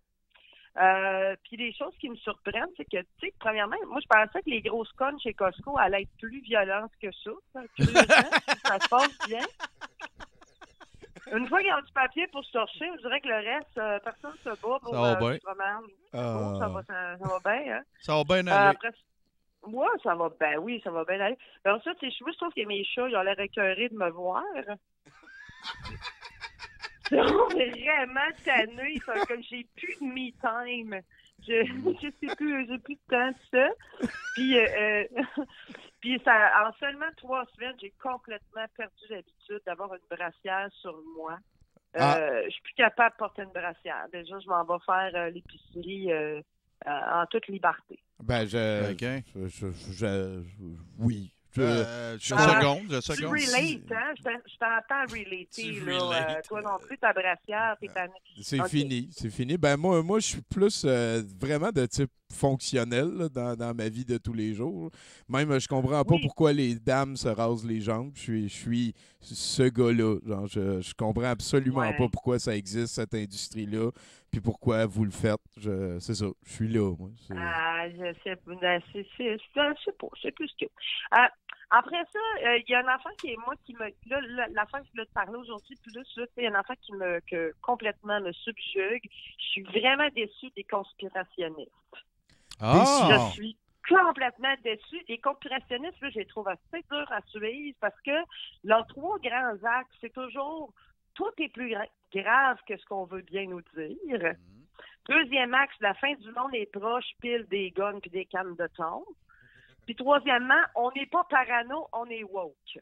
Puis les choses qui me surprennent, c'est que, tu sais, premièrement, moi, je pensais que les grosses connes chez Costco allaient être plus violentes que ça. Ça se passe bien. Une fois qu'ils ont du papier pour se torcher, je dirais que le reste, personne ne se bat pour du fromage. Ça va bien, hein? Ça va bien aller. Après, moi, ça va bien, oui, ça va bien aller. Alors ça, je trouve que mes chats, ils ont l'air écœurés de me voir. Ils sont vraiment tannés. Ils sont comme, j'ai plus de me time. Je sais plus, j'ai plus de temps de ça. Puis ça, en seulement 3 semaines, j'ai complètement perdu l'habitude d'avoir une brassière sur moi. Je suis plus capable de porter une brassière. Déjà, je m'en vais faire l'épicerie en toute liberté. Ben, oui. Je seconde. Tu relates, hein? Je t'entends relater, là. Toi non plus, ta brassière, t'es tanné. C'est fini. Ben, moi, je suis plus vraiment de type fonctionnel là, dans ma vie de tous les jours. Même, je comprends pas pourquoi les dames se rasent les jambes. Je suis ce gars-là. Genre, je comprends absolument pas pourquoi ça existe, cette industrie-là, puis pourquoi vous le faites. C'est ça. Je suis là, moi. Je sais pas. Je sais plus ce que... Après ça, il y a un enfant qui me... Là, l'affaire que je voulais te parler aujourd'hui, plus là, il y a un enfant qui complètement me subjugue. Je suis vraiment déçue des conspirationnistes. Je suis complètement déçue. Les conspirationnistes, là, je les trouve assez durs à suivre parce que leurs 3 grands axes, c'est toujours tout est plus grave que ce qu'on veut bien nous dire. Deuxième axe, la fin du monde est proche, pile des guns puis des cannes de thon. Puis troisièmement, on n'est pas parano, on est woke.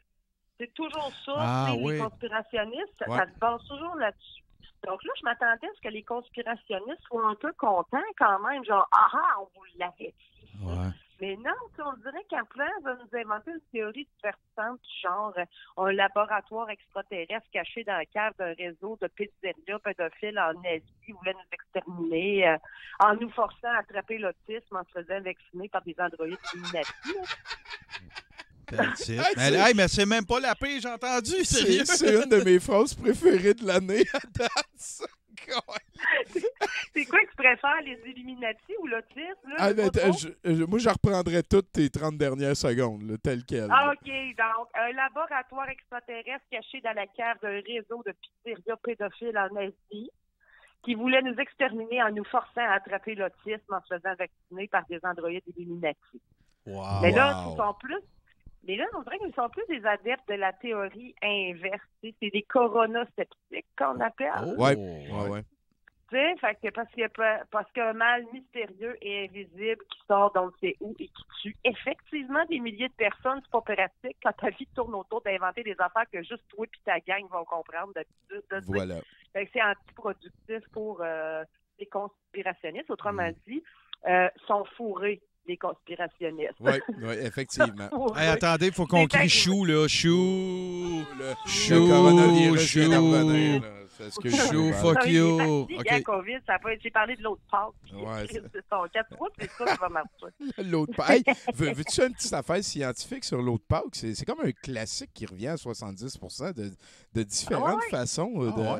C'est toujours ça, les conspirationnistes, ça se base toujours là-dessus. Donc là, je m'attendais à ce que les conspirationnistes soient un peu contents quand même, genre « Ah, on vous l'avait dit ». Mais non, on dirait qu'après, on va nous inventer une théorie divertissante du genre un laboratoire extraterrestre caché dans la cave d'un réseau de pizzeria pédophiles en Asie qui voulait nous exterminer en nous forçant à attraper l'autisme en se faisant vacciner par des androïdes Illuminati. Mais c'est même pas la paix, j'ai entendu. C'est une de mes phrases préférées de l'année à date. C'est quoi que tu préfères, les Illuminati ou l'autisme? Moi, je reprendrais toutes tes 30 dernières secondes, là, tel quel. OK. Donc, un laboratoire extraterrestre caché dans la cave d'un réseau de pizzeria pédophiles en Asie qui voulait nous exterminer en nous forçant à attraper l'autisme en se faisant vacciner par des androïdes Illuminati. Wow. Mais là, ils sont plus... Mais là, on dirait qu'ils sont plus des adeptes de la théorie inverse. C'est des coronasceptiques qu'on appelle. Ouais. Tu sais, parce qu'un mal mystérieux et invisible qui sort d'on ne sait où et qui tue effectivement des milliers de personnes, c'est pas pratique quand ta vie tourne autour d'inventer des affaires que juste toi et ta gang vont comprendre d'habitude. Voilà. Fait que c'est antiproductif pour les conspirationnistes. Autrement dit, sont fourrés. Les conspirationnistes. Oui, effectivement. Hey, attendez, il faut qu'on crie chou, là. Chou. Le coronavirus vient d'en revenir, là. Chou, fuck you. COVID, j'ai parlé de l'autre Pâques. C'est son 4 mois, c'est ça qui va marcher. L'autre Pâques. Hey, veux-tu une petite affaire scientifique sur l'autre Pâques? C'est comme un classique qui revient à 70% de différentes façons.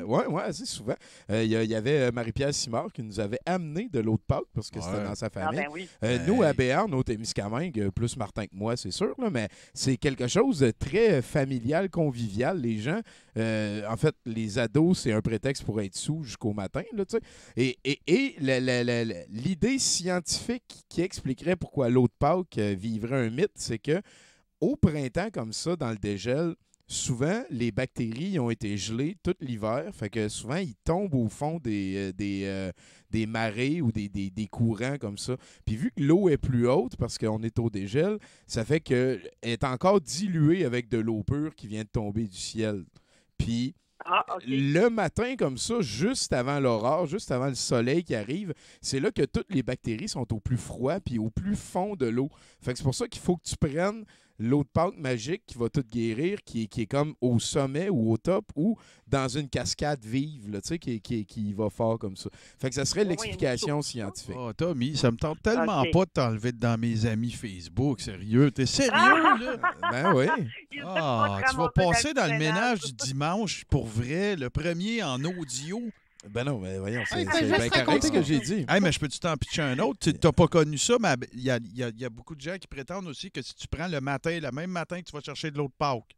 Oui, assez souvent. Il y avait Marie-Pierre Simard qui nous avait amené de l'autre Pâques parce que c'était dans sa famille. Nous, à Béarn, au Témiscamingue, plus Martin que moi, c'est sûr, là, mais c'est quelque chose de très familial, convivial. Les gens, en fait, les ados, c'est un prétexte pour être sous jusqu'au matin. Là, et l'idée scientifique qui expliquerait pourquoi l'autre Pâques vivrait un mythe, c'est que au printemps, comme ça, dans le dégel, souvent, les bactéries ont été gelées tout l'hiver. Fait que souvent, ils tombent au fond des marées ou des courants comme ça. Puis vu que l'eau est plus haute parce qu'on est au dégel, ça fait qu'elle est encore diluée avec de l'eau pure qui vient de tomber du ciel. Puis le matin, comme ça, juste avant l'aurore, juste avant le soleil qui arrive, c'est là que toutes les bactéries sont au plus froid puis au plus fond de l'eau. Fait que c'est pour ça qu'il faut que tu prennes l'eau de Pâques magique qui va tout guérir, qui est comme au sommet ou au top ou dans une cascade vive, là, tu sais, qui va fort comme ça. Fait que ça serait l'explication scientifique. Oh, Tommy, ça me tente tellement pas de t'enlever dans mes amis Facebook. Sérieux? T'es sérieux, là? Ben oui. Ah, tu vas passer dans le ménage du dimanche pour vrai, le premier en audio. Ben non, mais voyons, c'est juste bien correct raconter ce que j'ai dit. Hey, mais je peux-tu t'en pitcher un autre? Tu n'as pas connu ça, mais il y a beaucoup de gens qui prétendent aussi que si tu prends le même matin que tu vas chercher de l'eau de Pâques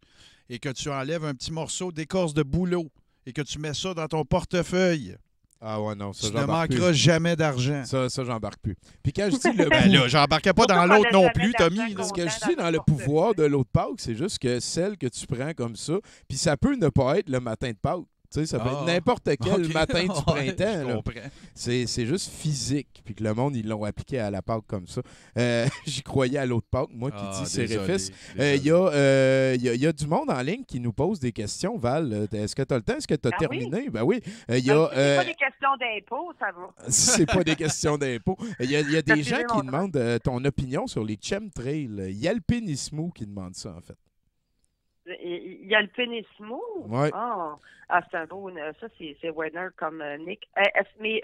et que tu enlèves un petit morceau d'écorce de bouleau et que tu mets ça dans ton portefeuille, ah ouais, non, ça, tu ne manqueras jamais d'argent. Ça, j'embarque plus. Puis quand je dis le ben là, j'embarquais pas dans l'autre non plus, Tommy. Ce que je dis dans le pouvoir de l'eau de Pâques, c'est juste que celle que tu prends comme ça, puis ça peut ne pas être le matin de Pâques. Tu sais, ça peut être n'importe quel matin du printemps. Là. C'est juste physique. Puis que le monde, ils l'ont appliqué à la Pâques comme ça. J'y croyais à l'autre Pâques, moi qui dis Séréfis. Il y a du monde en ligne qui nous pose des questions. Val, est-ce que tu as le temps? Est-ce que tu as terminé? Oui. Ben oui. C'est pas des questions d'impôts, ça va. C'est pas des questions d'impôts. Il y a des gens qui demandent ton opinion sur les chemtrails. Yalpinismo qui demande ça, en fait. Il y a le pénismo. Ouais. Ah, c'est un beau. Ça, c'est Werner comme Nick. Mais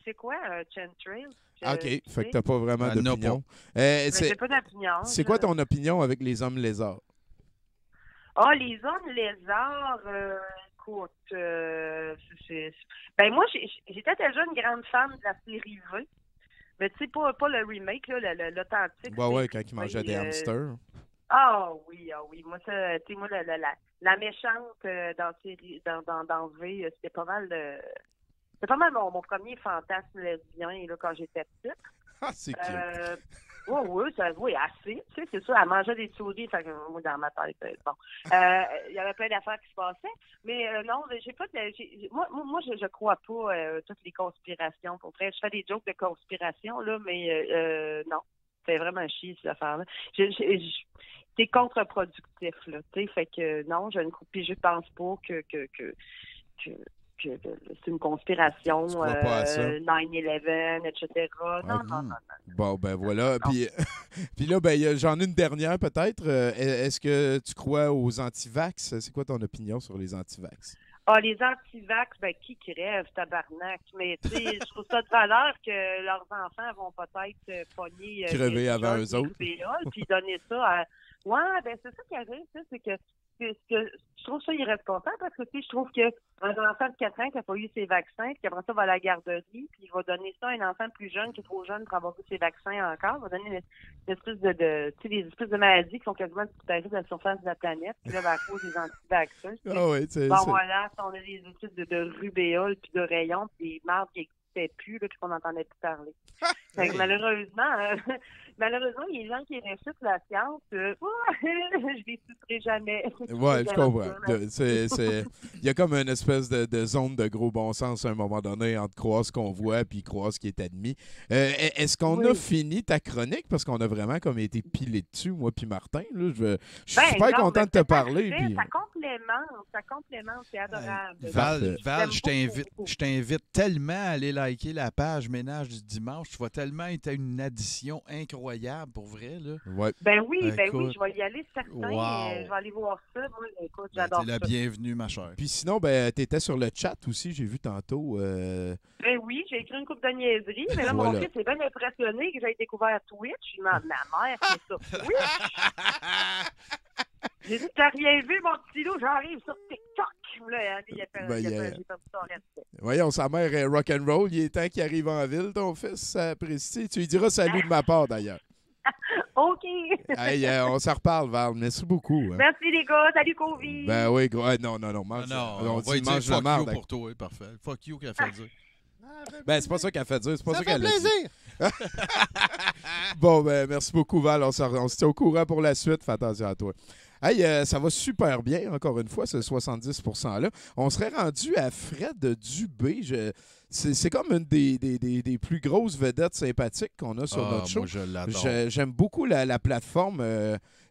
c'est quoi, chemtrail? OK. Fait que t'as pas vraiment d'opinion. J'ai pas d'opinion. C'est quoi ton opinion avec les hommes lézards? Ah, les hommes lézards, écoute, ben moi, j'étais déjà une grande fan de la série V. Mais tu sais, pas le remake, là, l'authentique. Ouais, quand ils mangeaient des hamsters. Ah oui. Moi, tu sais, moi, la méchante dans V, c'était pas mal mon premier fantasme lesbien là, quand j'étais petite. Ah, c'est cute. Oui, assez. Tu sais, c'est ça, elle mangeait des souris, fait que moi, dans ma tête, bon. Il y avait plein d'affaires qui se passaient. Mais non, j'ai pas moi, je crois pas toutes les conspirations. Pour vrai, je fais des jokes de conspiration, là, mais non. C'est vraiment chier, cette affaire-là. C'est contre-productif, là. Tu sais, fait que non, je pense pas que c'est une conspiration, 9/11, etc. Non. Bon, ben voilà. Puis là, ben, j'en ai une dernière peut-être. Est-ce que tu crois aux antivax? C'est quoi ton opinion sur les antivax? Ah, les antivax, ben, qui rêve, tabarnak? Mais, tu sais, je trouve ça de valeur que leurs enfants vont peut-être pogner... crever avant eux autres. Puis donner ça à... Ouais, ben, c'est ça qui arrive, c'est que je trouve ça irresponsable parce que, tu sais, je trouve qu'un enfant de 4 ans qui n'a pas eu ses vaccins, puis après ça, va à la garderie, puis il va donner ça à un enfant plus jeune qui est trop jeune pour avoir eu ses vaccins encore, il va donner une espèce tu sais, des espèces de maladies qui sont quasiment disparues de la surface de la planète, puis là, ben, à cause des anti-vaccins. Voilà, on a des espèces de rubéole, puis de rayons, puis des mardes qui n'existaient plus, là, puis qu'on n'entendait plus parler. Fait que malheureusement, les gens qui réussissent la science, je les citerai jamais. Ouais, je comprends. Il y a comme une espèce de zone de gros bon sens à un moment donné entre croire ce qu'on voit puis croire ce qui est admis. Est-ce qu'on a fini ta chronique? Parce qu'on a vraiment comme été pilé dessus, moi puis Martin. Là. Je suis super content de te parler. Puis... Ça complémente, c'est adorable. Val, je t'invite tellement à aller liker la page Ménage du dimanche. Tu vas tellement être à une addition incroyable, pour vrai. Là. Ouais. Ben oui, je vais y aller certain. Je vais aller voir ça. Moi, écoute, j'adore ça. T'es la bienvenue, ma chère. Puis sinon, ben, t'étais sur le chat aussi, j'ai vu tantôt. Ben oui, j'ai écrit une couple de niaiseries, mais là, mon fils est bien impressionné que j'ai découvert Twitch. Je demande, ma mère, c'est ça. Oui! J'ai dit, t'as rien vu, mon petit loup, j'arrive sur TikTok. Là, j'ai perdu son respect. Voyons, sa mère est rock'n'roll. Il est temps qu'il arrive en ville, ton fils, ça apprécie. Tu lui diras salut de ma part, d'ailleurs. OK. Hey, on s'en reparle, Val. Merci beaucoup. Hein. Merci, les gars. Salut, Covid. Ben oui, gros. Non. Mange, on va dire fuck you pour toi. Parfait. Fuck you qu'elle fait dire. Ben, c'est pas ça qu'elle fait dire. C'est pas ça qu'elle fait plaisir. Bon, ben, merci beaucoup, Val. On se tient au courant pour la suite. Fais attention à toi. Hey, ça va super bien, encore une fois, ce 70%-là. On serait rendu à Fred Dubé. C'est comme une des plus grosses vedettes sympathiques qu'on a sur notre show. Moi, je l'adore. J'aime beaucoup la plateforme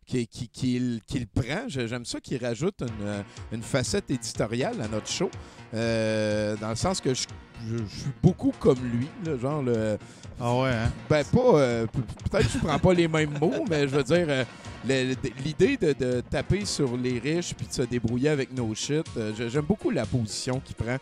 qu'il prend. J'aime ça qu'il rajoute une facette éditoriale à notre show. Dans le sens que je suis beaucoup comme lui, là, genre le... Ah ouais, hein? Ben pas... peut-être que je prends pas les mêmes mots, mais je veux dire, l'idée de taper sur les riches puis de se débrouiller avec nos shit, j'aime beaucoup la position qu'il prend.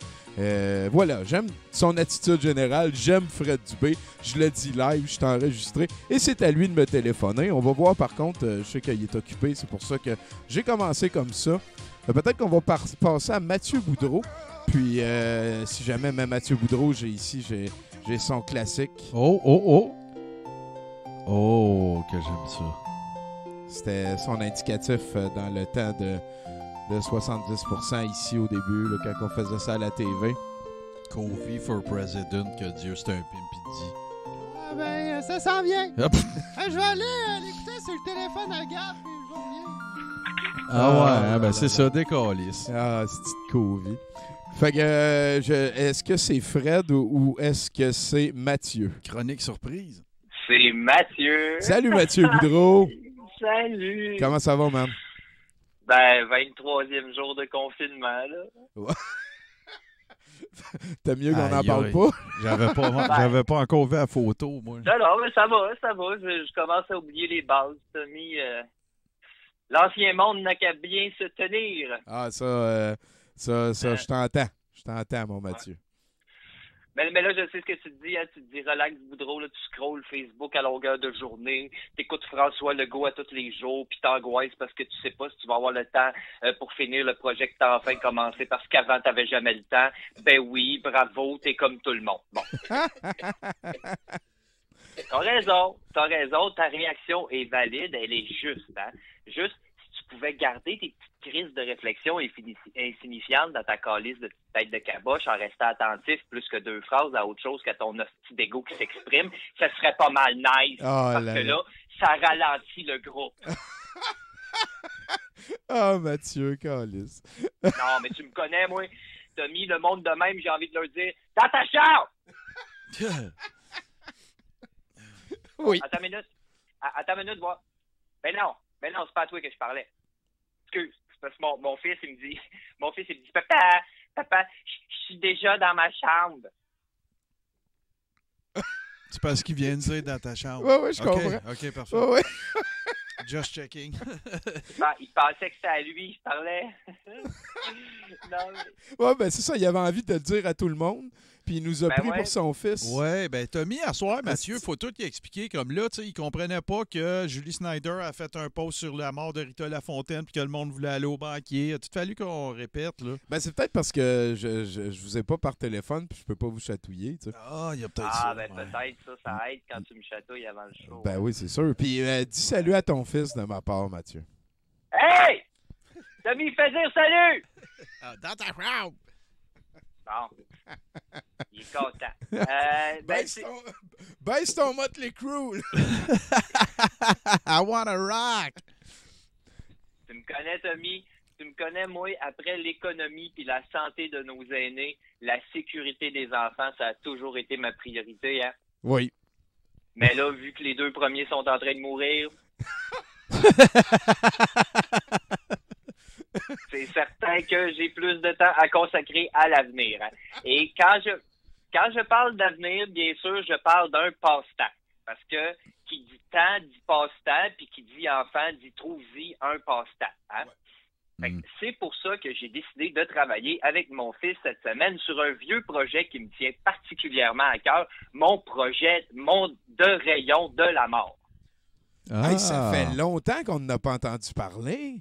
Voilà, j'aime son attitude générale, j'aime Fred Dubé, je le dis live, je suis enregistré, et c'est à lui de me téléphoner. On va voir par contre, je sais qu'il est occupé, c'est pour ça que j'ai commencé comme ça. Peut-être qu'on va passer à Mathieu Boudreau. Puis, si jamais même Mathieu Boudreau, j'ai son classique. Oh, que j'aime ça. C'était son indicatif dans le temps de 70% ici au début, là, quand on faisait ça à la TV. Covey for President, que Dieu c'est un pimpidi. Ah ben, ça s'en vient. Hop. Je vais aller l'écouter sur le téléphone à Gap, puis je reviens. Ah ouais, c'est ça, décalisse. Ah, c'est petite Covey. Fait que, est-ce que c'est Fred ou est-ce que c'est Mathieu? Chronique surprise. C'est Mathieu. Salut Mathieu Boudreau. Salut. Comment ça va, man? Ben, 23e jour de confinement, là. Ouais. T'as mieux qu'on n'en parle pas? J'avais pas encore vu la photo, moi. Non, mais ça va. Je commence à oublier les bases, Tommy. L'ancien monde n'a qu'à bien se tenir. Ah, ça, je t'entends. Je t'entends, mon Mathieu. Mais là, je sais ce que tu te dis. Hein. Tu te dis, relax, Boudreau, là, tu scrolles Facebook à longueur de journée, t'écoutes François Legault à tous les jours, puis t'angoisses parce que tu sais pas si tu vas avoir le temps pour finir le projet que t'as enfin commencé, parce qu'avant, t'avais jamais le temps. Ben oui, bravo, t'es comme tout le monde. Bon. T'as raison. Ta réaction est valide, elle est juste. Hein. Juste, si tu pouvais garder tes petites crises de réflexion insignifiantes dans ta calice de tête de caboche en restant attentif plus que 2 phrases à autre chose qu'à ton hostie d'égo qui s'exprime, ça serait pas mal nice. Parce que là, ça ralentit le groupe. Ah, Mathieu, calice. Non, mais tu me connais, moi. T'as mis le monde de même, j'ai envie de leur dire, dans ta chambre! Oui. Attends une minute, voir. Ben non, c'est pas à toi que je parlais. Excuse, c'est parce que mon fils, il me dit, papa, je suis déjà dans ma chambre. C'est parce qu'il vient de dire dans ta chambre. Oui, je comprends. OK, parfait. Ouais. Just checking. Ben, il pensait que c'était à lui, je parlais. Non, mais... Ouais, ben c'est ça, il avait envie de le dire à tout le monde, puis il nous a pris pour son fils. Ouais, ben Tommy, à soir, Mathieu, faut tout y expliquer. Comme là, tu sais, il comprenait pas que Julie Snyder a fait un post sur la mort de Rita Lafontaine puis que le monde voulait aller au banquier. Il a tout fallu qu'on répète, là. Ben c'est peut-être parce que je vous ai pas par téléphone puis je peux pas vous chatouiller, tu sais. Ah, il y a peut-être ça. ça. Ben peut-être ça aide quand tu me chatouilles avant le show. Ben oui, c'est sûr. Puis dis salut à ton fils de ma part, Mathieu. Hey! Tommy, fais dire salut! Dans ta chambre! Bon. Il est content. Baisse ton Motley Crue! I wanna rock! Tu me connais, Tommy? Tu me connais, moi, après l'économie puis la santé de nos aînés, la sécurité des enfants, ça a toujours été ma priorité, hein? Oui. Mais là, vu que les 2 premiers sont en train de mourir... c'est certain que j'ai plus de temps à consacrer à l'avenir. Hein. Et quand je parle d'avenir, bien sûr, je parle d'un passe-temps. Parce que qui dit temps dit passe-temps, puis qui dit enfant dit trouve-y un passe-temps. Hein? Fait que c'est pour ça que j'ai décidé de travailler avec mon fils cette semaine sur un vieux projet qui me tient particulièrement à cœur, mon projet de rayon de la mort. Ah. Hey, ça fait longtemps qu'on n'a pas entendu parler.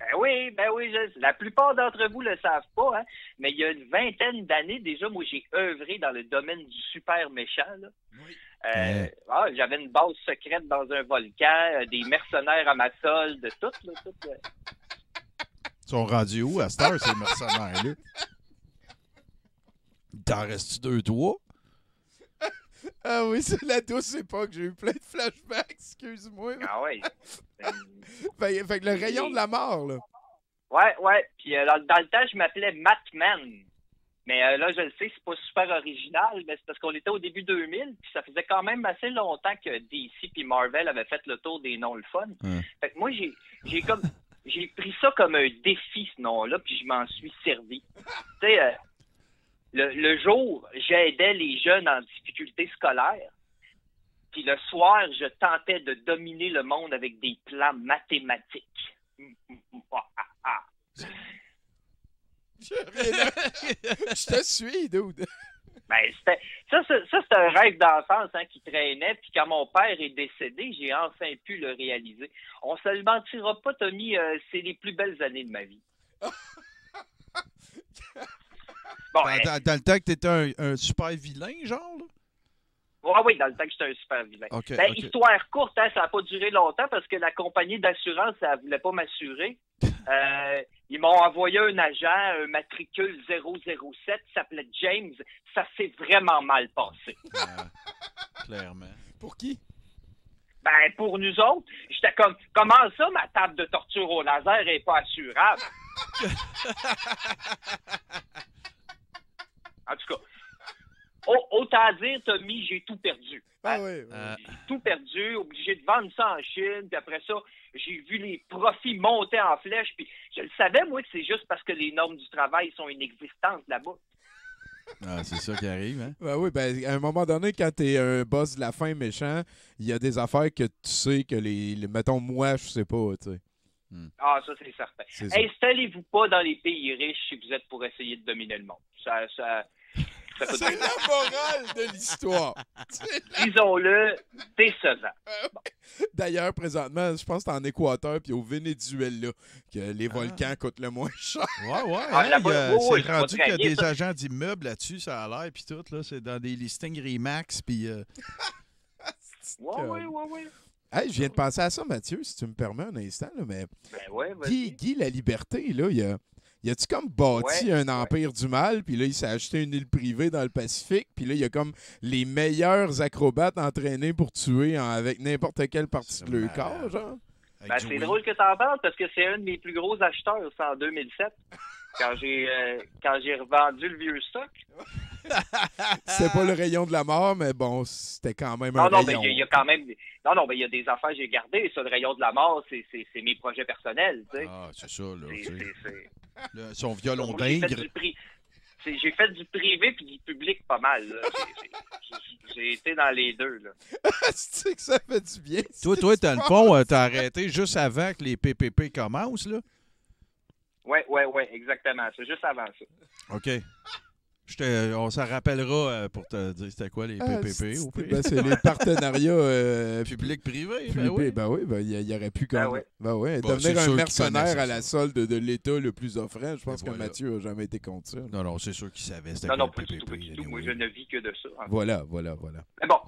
Ben oui, la plupart d'entre vous le savent pas, hein, mais il y a une 20aine d'années déjà, moi j'ai œuvré dans le domaine du super méchant. Là. Oui. J'avais une base secrète dans un volcan, des mercenaires à ma solde, tout. Ils sont rendus où à cette heure, ces mercenaires-là? T'en restes-tu 2-3? Ah oui, c'est la douce époque. J'ai eu plein de flashbacks, excuse-moi. Ah oui. Fait que le rayon de la mort, là. Ouais. Puis dans le temps, je m'appelais Matman. Mais là, je le sais, c'est pas super original, mais c'est parce qu'on était au début 2000, puis ça faisait quand même assez longtemps que DC puis Marvel avaient fait le tour des noms le fun. Fait que moi, j'ai pris ça comme un défi, ce nom-là, puis je m'en suis servi. Tu sais, Le jour, j'aidais les jeunes en difficulté scolaire. Puis le soir, je tentais de dominer le monde avec des plans mathématiques. Je te suis, dude. Ben, c'était un rêve d'enfance qui traînait. Puis quand mon père est décédé, j'ai enfin pu le réaliser. On se le mentira pas, Tommy, c'est les plus belles années de ma vie. Bon, dans le temps que t'étais un super vilain, genre, là? Oui, dans le temps que j'étais un super vilain. OK. Histoire courte, ça n'a pas duré longtemps parce que la compagnie d'assurance, elle ne voulait pas m'assurer. Ils m'ont envoyé un agent, un matricule 007, qui s'appelait James. Ça s'est vraiment mal passé. Clairement. Pour qui? Ben, pour nous autres, j'étais comme, comment ça, ma table de torture au laser n'est pas assurable? En tout cas, autant à dire, Tommy, j'ai tout perdu. Ah oui. J'ai tout perdu, obligé de vendre ça en Chine, puis après ça, j'ai vu les profits monter en flèche, puis je le savais, moi, que c'est juste parce que les normes du travail sont inexistantes là-bas. Ah, c'est ça qui arrive, hein? Ben oui, ben, à un moment donné, quand t'es un boss de la fin méchant, il y a des affaires que tu sais que mettons, moi, je sais pas, tu sais. Ah, ça, c'est certain. C'est ça. Installez-vous pas dans les pays riches si vous êtes pour essayer de dominer le monde. C'est la morale de l'histoire. Disons-le, décevant. D'ailleurs, présentement, je pense que c'est en Équateur puis au Venezuela que les volcans coûtent le moins cher. Ouais. C'est rendu qu'il y a des agents d'immeubles là-dessus, ça a l'air, puis tout, là. C'est dans des listings Remax, puis... Ouais. Hey, je viens de penser à ça, Mathieu, si tu me permets un instant, là, mais Ben ouais, vas-y. Guy La Liberté, là, il a-tu comme bâti un empire du mal, puis là, il s'est acheté une île privée dans le Pacifique, puis là, il y a comme les meilleurs acrobates entraînés pour tuer avec n'importe quelle partie de leur corps, genre? Ben, c'est drôle que t'en parles, parce que c'est un de mes plus gros acheteurs, ça, en 2007, quand j'ai revendu le vieux stock. C'était pas le rayon de la mort, mais bon, c'était quand même un rayon. Non, mais il y a quand même... Non, mais il y a des affaires que j'ai gardées. Ça, le rayon de la mort, c'est mes projets personnels, tu sais. Ah, c'est ça, là. C'est... Son violon Donc, d'ingre. J'ai fait du privé puis du public pas mal, là. J'ai été dans les deux, là. Tu sais que ça fait du bien. Toi, dans le fond, t'as arrêté juste avant que les PPP commencent, là? Ouais, exactement. C'est juste avant ça. OK. On s'en rappellera pour te dire c'était quoi les PPP. C'est les partenariats public-privé. Ben oui, il aurait pu devenir un mercenaire à la solde de l'État le plus offrant. Je pense que Mathieu n'a jamais été contre ça. Non, c'est sûr qu'il savait c'était quoi le PPP. Pas du tout. Moi, je ne vis que de ça. Voilà. Mais bon,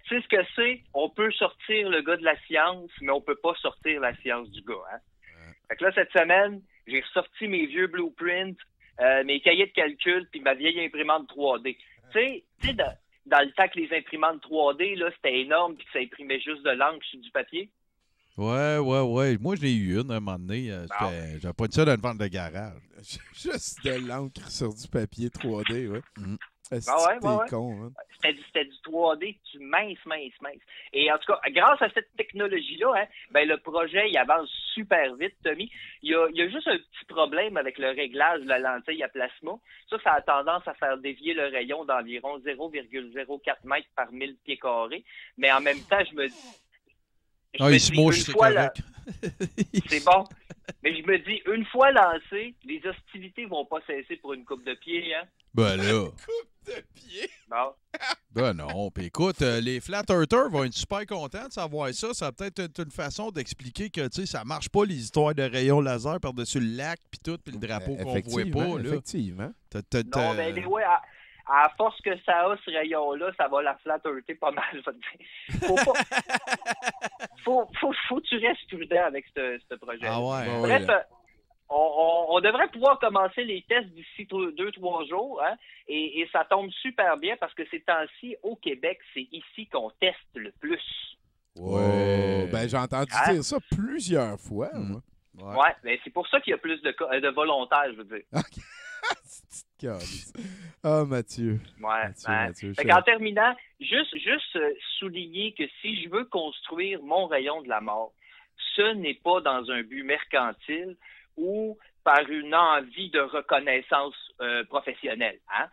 tu sais ce que c'est? On peut sortir le gars de la science, mais on peut pas sortir la science du gars. Hein? Fait que là, cette semaine, j'ai ressorti mes vieux blueprints, mes cahiers de calcul, puis ma vieille imprimante 3D. Tu sais, dans le temps que les imprimantes 3D, là, c'était énorme, puis que ça imprimait juste de l'encre sur du papier. Ouais. Moi, j'en ai eu une à un moment donné. J'avais pas dit ça dans une vente de garage. Juste de l'encre sur du papier 3D, ouais. Ouais. Con, hein? C'était du 3D, du mince. Et en tout cas, grâce à cette technologie-là, le projet, il avance super vite, Tommy. Il y a juste un petit problème avec le réglage de la lentille à plasma. Ça a tendance à faire dévier le rayon d'environ 0,04 mètres par 1000 pieds carrés. Mais en même temps, je me dis... il se mouche, c'est correct. C'est bon. Mais je me dis, une fois lancé, les hostilités vont pas cesser pour une coupe de pied, hein? Ben là. Coupe de pied? Bon. Ben non. Puis écoute, les Flat Earthers vont être super contents de savoir ça. Ça va peut-être être une façon d'expliquer que, tu sais, ça marche pas les histoires de rayons laser par-dessus le lac puis tout, puis le drapeau qu'on voit pas, là. Effectivement. Non, mais ouais, à force que ça a ce rayon-là, ça va la flat earther pas mal, je vais te dire. Faut que tu restes prudent avec ce projet. Ah ouais. Bref, on devrait pouvoir commencer les tests d'ici 2-3 jours, hein, et ça tombe super bien parce que ces temps-ci, au Québec, c'est ici qu'on teste le plus. Ouais. Ben, j'ai entendu dire ça plusieurs fois. Ouais, mais c'est pour ça qu'il y a plus de volontaires, je veux dire. Mathieu. Mathieu. En terminant, juste souligner que si je veux construire mon rayon de la mort, ce n'est pas dans un but mercantile ou par une envie de reconnaissance professionnelle. Hein?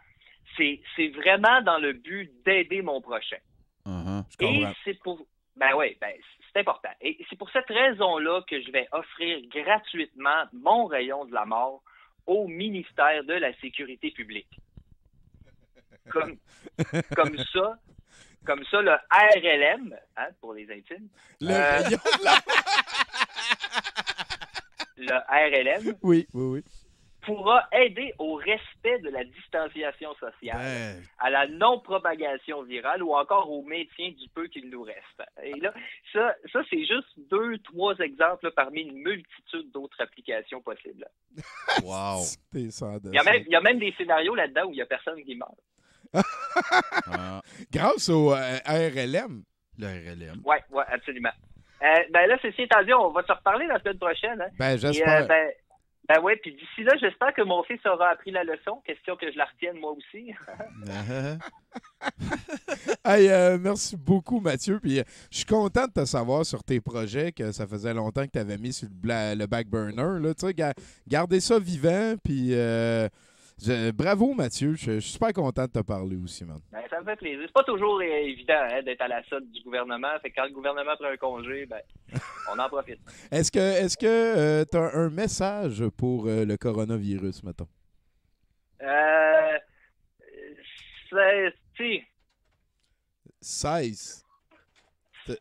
c'est vraiment dans le but d'aider mon prochain. Je Et comprends. c'est pour... c'est important. Et c'est pour cette raison-là que je vais offrir gratuitement mon rayon de la mort au ministère de la Sécurité publique. Comme ça, le RLM, hein, pour les intimes. Le rayon de la Le RLM Oui. pourra aider au respect de la distanciation sociale, à la non-propagation virale ou encore au maintien du peu qu'il nous reste. Et là, ça c'est juste 2-3 exemples là, parmi une multitude d'autres applications possibles. Wow! Il y a même des scénarios là-dedans où il n'y a personne qui meurt. Grâce au RLM. Le RLM. Oui, absolument. Là, ceci étant dit, on va se reparler la semaine prochaine. Hein. Ben, j'espère. Oui, puis d'ici là, j'espère que mon fils aura appris la leçon. Question que je la retienne moi aussi. Hey, merci beaucoup, Mathieu. Puis, je suis content de te savoir sur tes projets que ça faisait longtemps que tu avais mis sur le back burner. Là. Tu sais, gardez ça vivant. Puis, bravo, Mathieu. Je suis super content de te parler aussi, man. Ça me fait plaisir. C'est pas toujours évident d'être à la solde du gouvernement. Fait que quand le gouvernement prend un congé, on en profite. Est-ce que tu as un message pour le coronavirus, mettons? C'est... 16.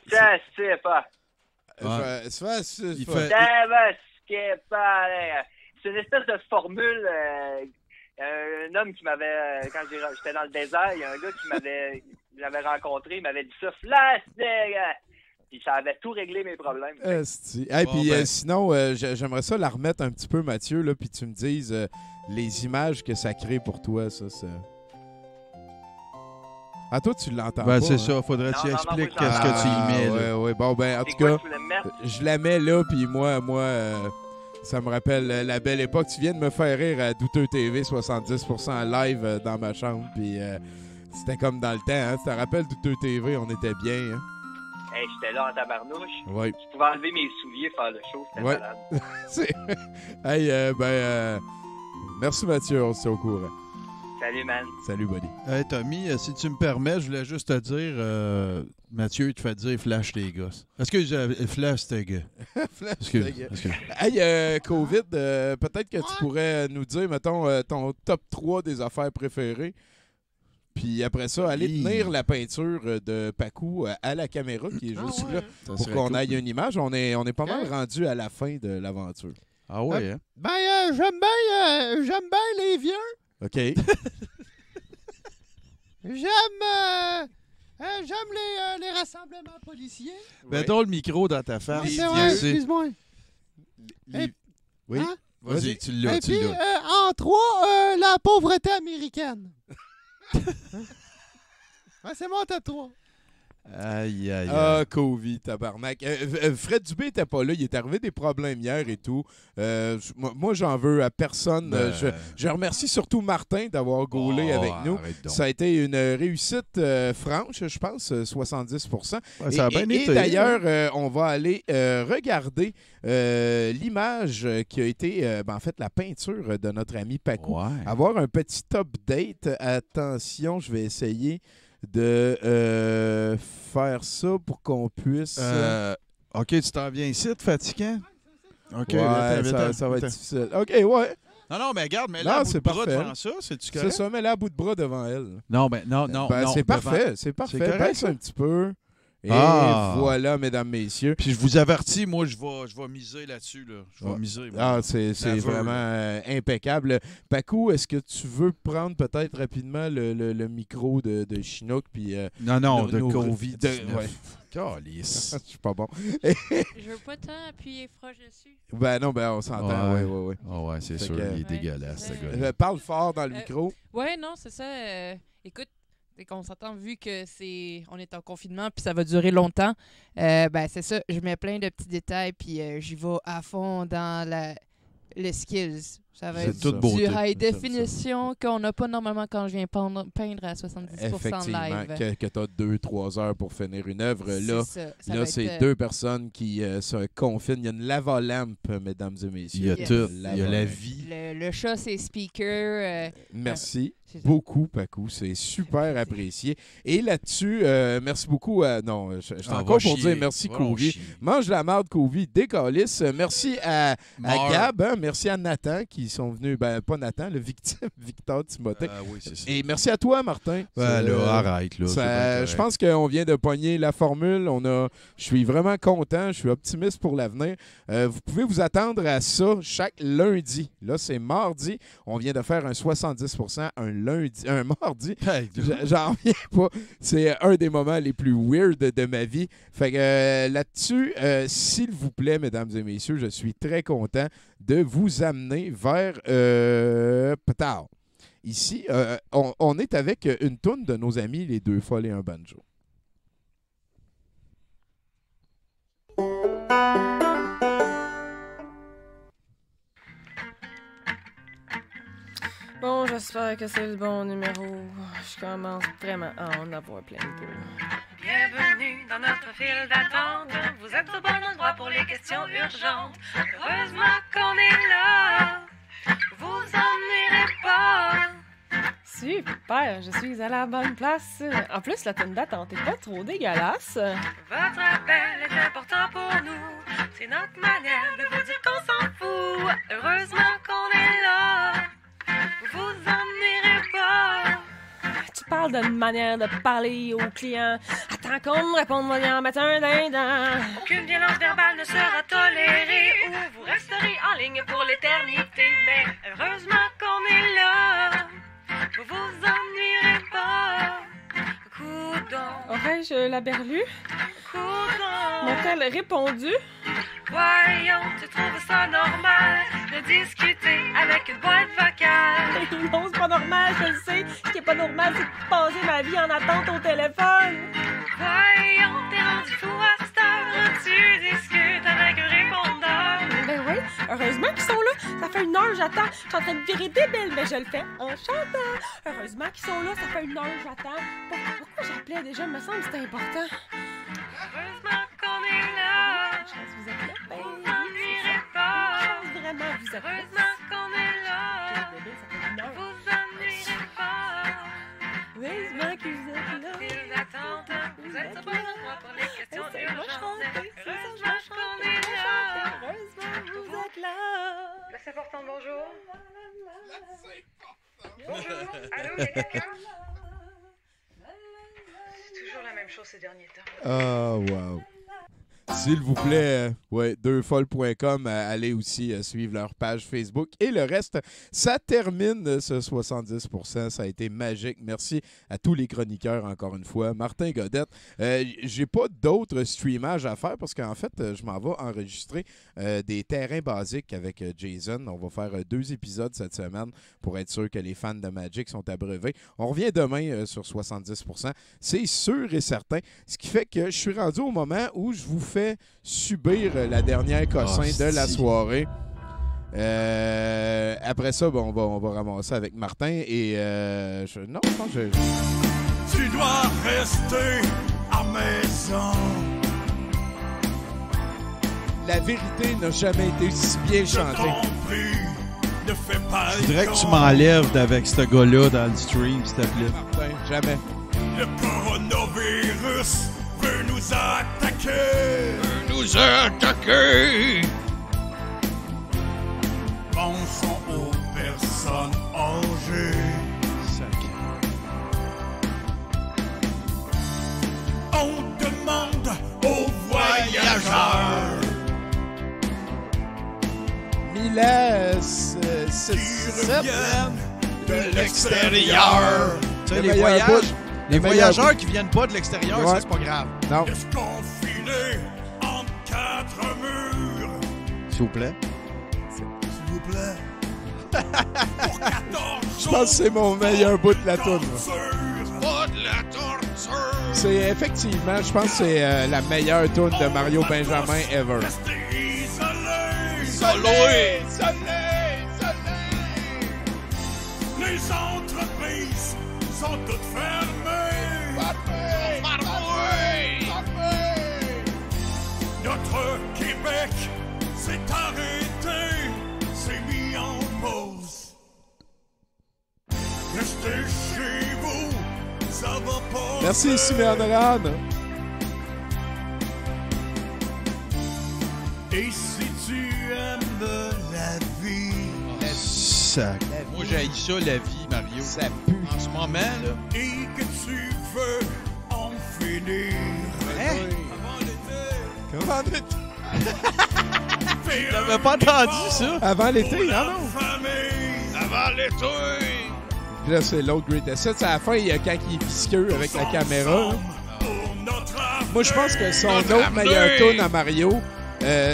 Ça, c'est pas. C'est une espèce de formule. Un homme qui m'avait, quand j'étais dans le désert, il y a un gars qui m'avait rencontré, il m'avait dit ça, puis ça avait tout réglé mes problèmes. Sinon, j'aimerais ça la remettre un petit peu, Mathieu, là, puis tu me dises les images que ça crée pour toi, ça. Ah, toi, tu l'entends pas. C'est hein? ça, faudrait que tu expliques qu'est-ce que tu y mets. Oui, bon, en tout cas, je la mets là, puis moi, ça me rappelle la belle époque. Tu viens de me faire rire à Douteux TV 70% live dans ma chambre. Puis c'était comme dans le temps. Hein? Tu te rappelles Douteux TV? On était bien. Hein? Hey, j'étais là en tabarnouche. Ouais. Je pouvais enlever mes souliers, faire le show. C'était malade. Hey, merci Mathieu. On se tient au courant. Salut, man. Salut, buddy. Hey, Tommy, si tu me permets, je voulais juste te dire, Mathieu, il te fait dire flash tes gosses. Est-ce que flash tes gars? Flash tes gars. Hey, COVID, peut-être que tu pourrais nous dire, mettons, ton top 3 des affaires préférées. Puis après ça, aller tenir la peinture de Pacou à la caméra qui est juste là pour qu'on aille une image. On est pas mal rendu à la fin de l'aventure. Ah ouais, hein? J'aime bien les vieux. OK. J'aime les rassemblements policiers. Mettons le micro dans ta face. C'est vrai, excuse-moi. Oui. Hein? Vas-y, tu l'as. Et puis, en 3, la pauvreté américaine. C'est mon top 3. Aïe, aïe, aïe. Ah, Covid, tabarnak. Fred Dubé n'était pas là. Il est arrivé des problèmes hier et tout. Moi, j'en veux à personne. Je remercie surtout Martin d'avoir gaulé avec nous. Ça a été une réussite franche, je pense, 70%. Ouais, ça a bien été. Et d'ailleurs, on va aller regarder l'image qui a été, en fait, la peinture de notre ami Pacou. Ouais. Avoir un petit update. Attention, je vais essayer de faire ça pour qu'on puisse... OK, tu t'en viens ici, fatigant? OK, ouais, ça va être difficile. OK, ouais. Non, mais regarde, mets-la à bout de bras devant ça, c'est-tu correct? C'est ça, mets-la à bout de bras devant elle. Non, non. C'est parfait, c'est parfait. Baisse un petit peu. Et voilà, mesdames, messieurs. Puis je vous avertis, moi, je vais miser là-dessus. Là. Je vais miser. Ah, c'est vraiment impeccable. Pacou, est-ce que tu veux prendre peut-être rapidement le micro de Chinook? Puis, non, de Covid. Ouais. Calice. Je suis pas bon. Je veux pas tant appuyer froche dessus. On s'entend. Ouais. Oh, ouais, c'est sûr, il est dégueulasse, ce gars-là. Parle fort dans le micro. Ouais, non, c'est ça. Écoute, qu'on s'entend, vu que on est en confinement puis ça va durer longtemps, c'est ça, je mets plein de petits détails puis j'y vais à fond dans le skills. Ça va C'est être toute du beauté. high definition qu'on n'a pas normalement quand je viens peindre à 70% Effectivement, live. que tu as 2-3 heures pour finir une œuvre. Là, C'est ça. Ça là va c'est être, deux personnes qui se confinent. Il y a une lavalampe, mesdames et messieurs. Il y a tout. Il y a la Lavalampe. vie. Le chat, c'est speaker. Merci c'est ça. beaucoup, Pacou. C'est super apprécié. Et là-dessus, merci beaucoup à... Non, je suis Ah, encore va pour chier. dire merci, Va Kovi. chier. Mange la marde, Kovi. Décalisse. Merci à Meurs. Gab. Hein? Merci à Nathan qui sont venus... Ben, pas Nathan, le victime, Victor Timothée. Oui, c'est ça. Et merci à toi, Martin. Ben là, arrête, là. Ça- c'est bien correct. je pense qu'on vient de pogner la formule. Je suis vraiment content. Je suis optimiste pour l'avenir. Vous pouvez vous attendre à ça chaque lundi. Là, c'est mardi. On vient de faire un 70% un mardi. Hey, J'en reviens pas. C'est un des moments les plus weird de ma vie. Fait que là-dessus, s'il vous plaît, mesdames et messieurs, je suis très content de vous amener vers Petard. Ici, on est avec une toune de nos amis, les Deux Folles et un Banjo. Bon, j'espère que c'est le bon numéro. Je commence vraiment à en avoir plein de peau. Bienvenue dans notre file d'attente. Vous êtes au bon endroit pour les questions urgentes. Heureusement qu'on est là. Vous ennuierez pas. Super, je suis à la bonne place. En plus, la tonne d'attente est pas trop dégueulasse. Votre appel est important pour nous. C'est notre manière de vous dire qu'on s'en fout. Heureusement qu'on est là. Vous ennuierez pas. Tu parles d'une manière de parler aux clients. Attends qu'on me réponde, va y en mettre un dindon. Aucune violence verbale ne sera tolérée ou vous resterez en ligne pour l'éternité. Mais heureusement qu'on est là. Vous vous ennuierez pas. Coudon. Aurais-je la berlue? Coudon. M'a-t-elle répondu? Voyons, tu trouves ça normal de discuter avec une boîte vocale? Non, c'est pas normal, je le sais. Ce qui est pas normal, c'est de passer ma vie en attente au téléphone. Voyons, t'es rendu fou à cette heure, tu discutes avec un répondeur. Ben oui, heureusement qu'ils sont là. Ça fait 1 heure, j'attends. Je suis en train de virer débile, mais je le fais en chantant. Heureusement qu'ils sont là, ça fait 1 heure, j'attends. Pourquoi j'appelais déjà? Il me semble que c'était important. Heureusement qu'on est là. Chance, vous êtes là. Ben, vous ennuierez pas. Chance, vraiment, vous êtes là. Heureusement qu'on est là. Ça fait 1 heure. Vous ennuierez pas. Heureusement que vous êtes là. File d'attente, vous êtes au bon endroit pour les questions urgentes. Heureusement qu'on est là. Heureusement que vous êtes là. Laissez portant, bonjour. Bonjour. Allô, il y a quelqu'un? C'est toujours la même chose ces derniers temps. Ah, wow. S'il vous plaît, deuxfolles.com, allez aussi suivre leur page Facebook. Et le reste, ça termine ce 70%. Ça a été magique. Merci à tous les chroniqueurs, encore une fois. Martin Godette, j'ai pas d'autres streamages à faire parce qu'en fait, je m'en vais enregistrer des terrains basiques avec Jason. On va faire 2 épisodes cette semaine pour être sûr que les fans de Magic sont abreuvés. On revient demain sur 70%. C'est sûr et certain. Ce qui fait que je suis rendu au moment où je vous fais subir la dernière cossin de la soirée. Après ça, on va ramasser avec Martin et non, je pense que Tu dois rester à maison. La vérité n'a jamais été si bien chantée. Ne fais pas Je voudrais que tu m'enlèves d'avec ce gars-là dans le stream, s'il te plaît. Martin, jamais. Le coronavirus veut nous attaquer. Nous attaquer. Pensons aux personnes âgées. On demande aux voyageurs qui reviennent de l'extérieur. Tu sais, les voyageurs qui viennent pas de l'extérieur, Ouais. ça, c'est pas grave. Non. Reste confiné entre 4 murs. S'il vous plaît. S'il vous plaît. Pour 14 Je pense que c'est mon meilleur bout de la toune. Pas de la torture. C'est effectivement, je pense que c'est la meilleure toune de Mario Benjamin ever. Isolé. Isolé. Les entreprises sont toutes fermées. Notre Québec s'est arrêté, s'est mis en pause. Restez chez vous, ça va pas. Merci, Simeon Rad. Et si tu aimes la vie, Moi, j'haïs ça, la vie, Mario. Ça pue. En ce moment, là. et que tu veux en finir. Hein? Comment l'été? T'avais pas entendu ça? Avant l'été, non, non. Avant l'été. Puis là, c'est l'autre Greatest Hits. À la fin, il y a quand il est visqueux avec la caméra. Là. Moi, je pense que son autre meilleur tune à Mario,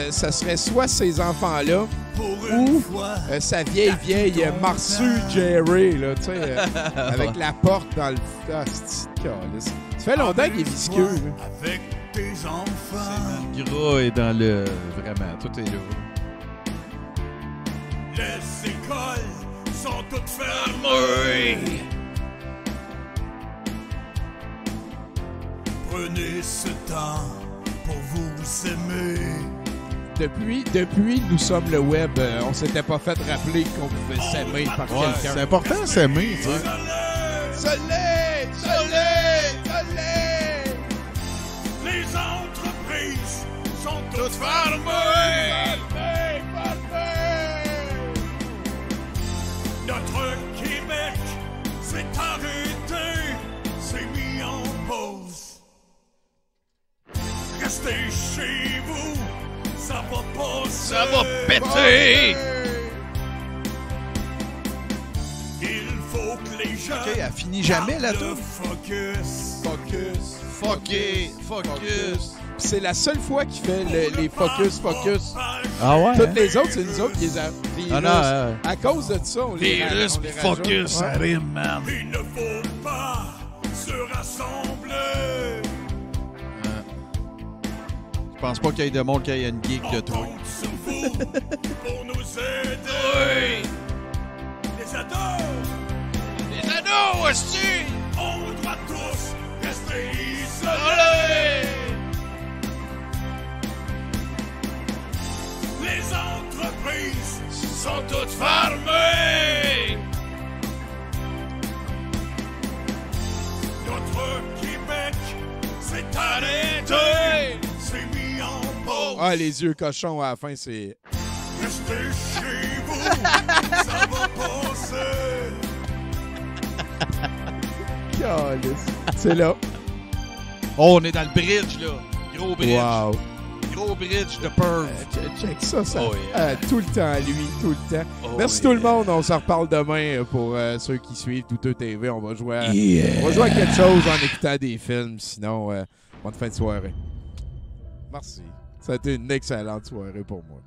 ça serait soit ces enfants-là ou sa vieille Marsu Jerry, là, tu sais, avec la porte dans le... Ah, c'est calice. Ça fait longtemps qu'il est visqueux. Là. Avec tes enfants. Le gras est dans le... Vraiment, tout est là. Les écoles sont toutes fermées. Prenez ce temps pour vous aimer. Depuis nous sommes le web, on s'était pas fait rappeler qu'on pouvait s'aimer par quelqu'un. C'est important s'aimer, tu sais. Soleil! Les entreprises sont toutes fermées. Notre Québec s'est arrêté, s'est mis en pause. Restez chez vous, ça va passer. Ça va péter. Il faut que les gens... OK, elle finit jamais, la tour. Focus. Focus. C'est la seule fois qu'il fait les focus. Ah ouais? Toutes les autres, c'est nous autres qui les a. Ah non, à cause de ça, on les Virus on les pis focus, rajoute. ça rime, man. Il ne faut pas se rassembler. Je pense pas qu'il y ait de monde qui ait une geek de toi. Compte sur vous pour nous aider. Les ados! Les ados, aussi! On doit tous rester isolés. Les entreprises sont toutes fermées. Notre Québec s'est arrêté, s'est mis en pause. Ah, les yeux cochons à la fin, c'est... Restez chez vous, ça va passer. Calice. C'est là. Oh, on est dans le bridge, là. Gros bridge. Wow. Gros bridge de Perv. Check ça. Oh, yeah. Tout le temps, lui, tout le temps. Oh, Merci tout le monde. On se reparle demain pour ceux qui suivent Douteux TV. On va jouer à, Yeah. on va jouer à quelque chose en écoutant des films. Sinon, bonne fin de soirée. Merci. Ça a été une excellente soirée pour moi.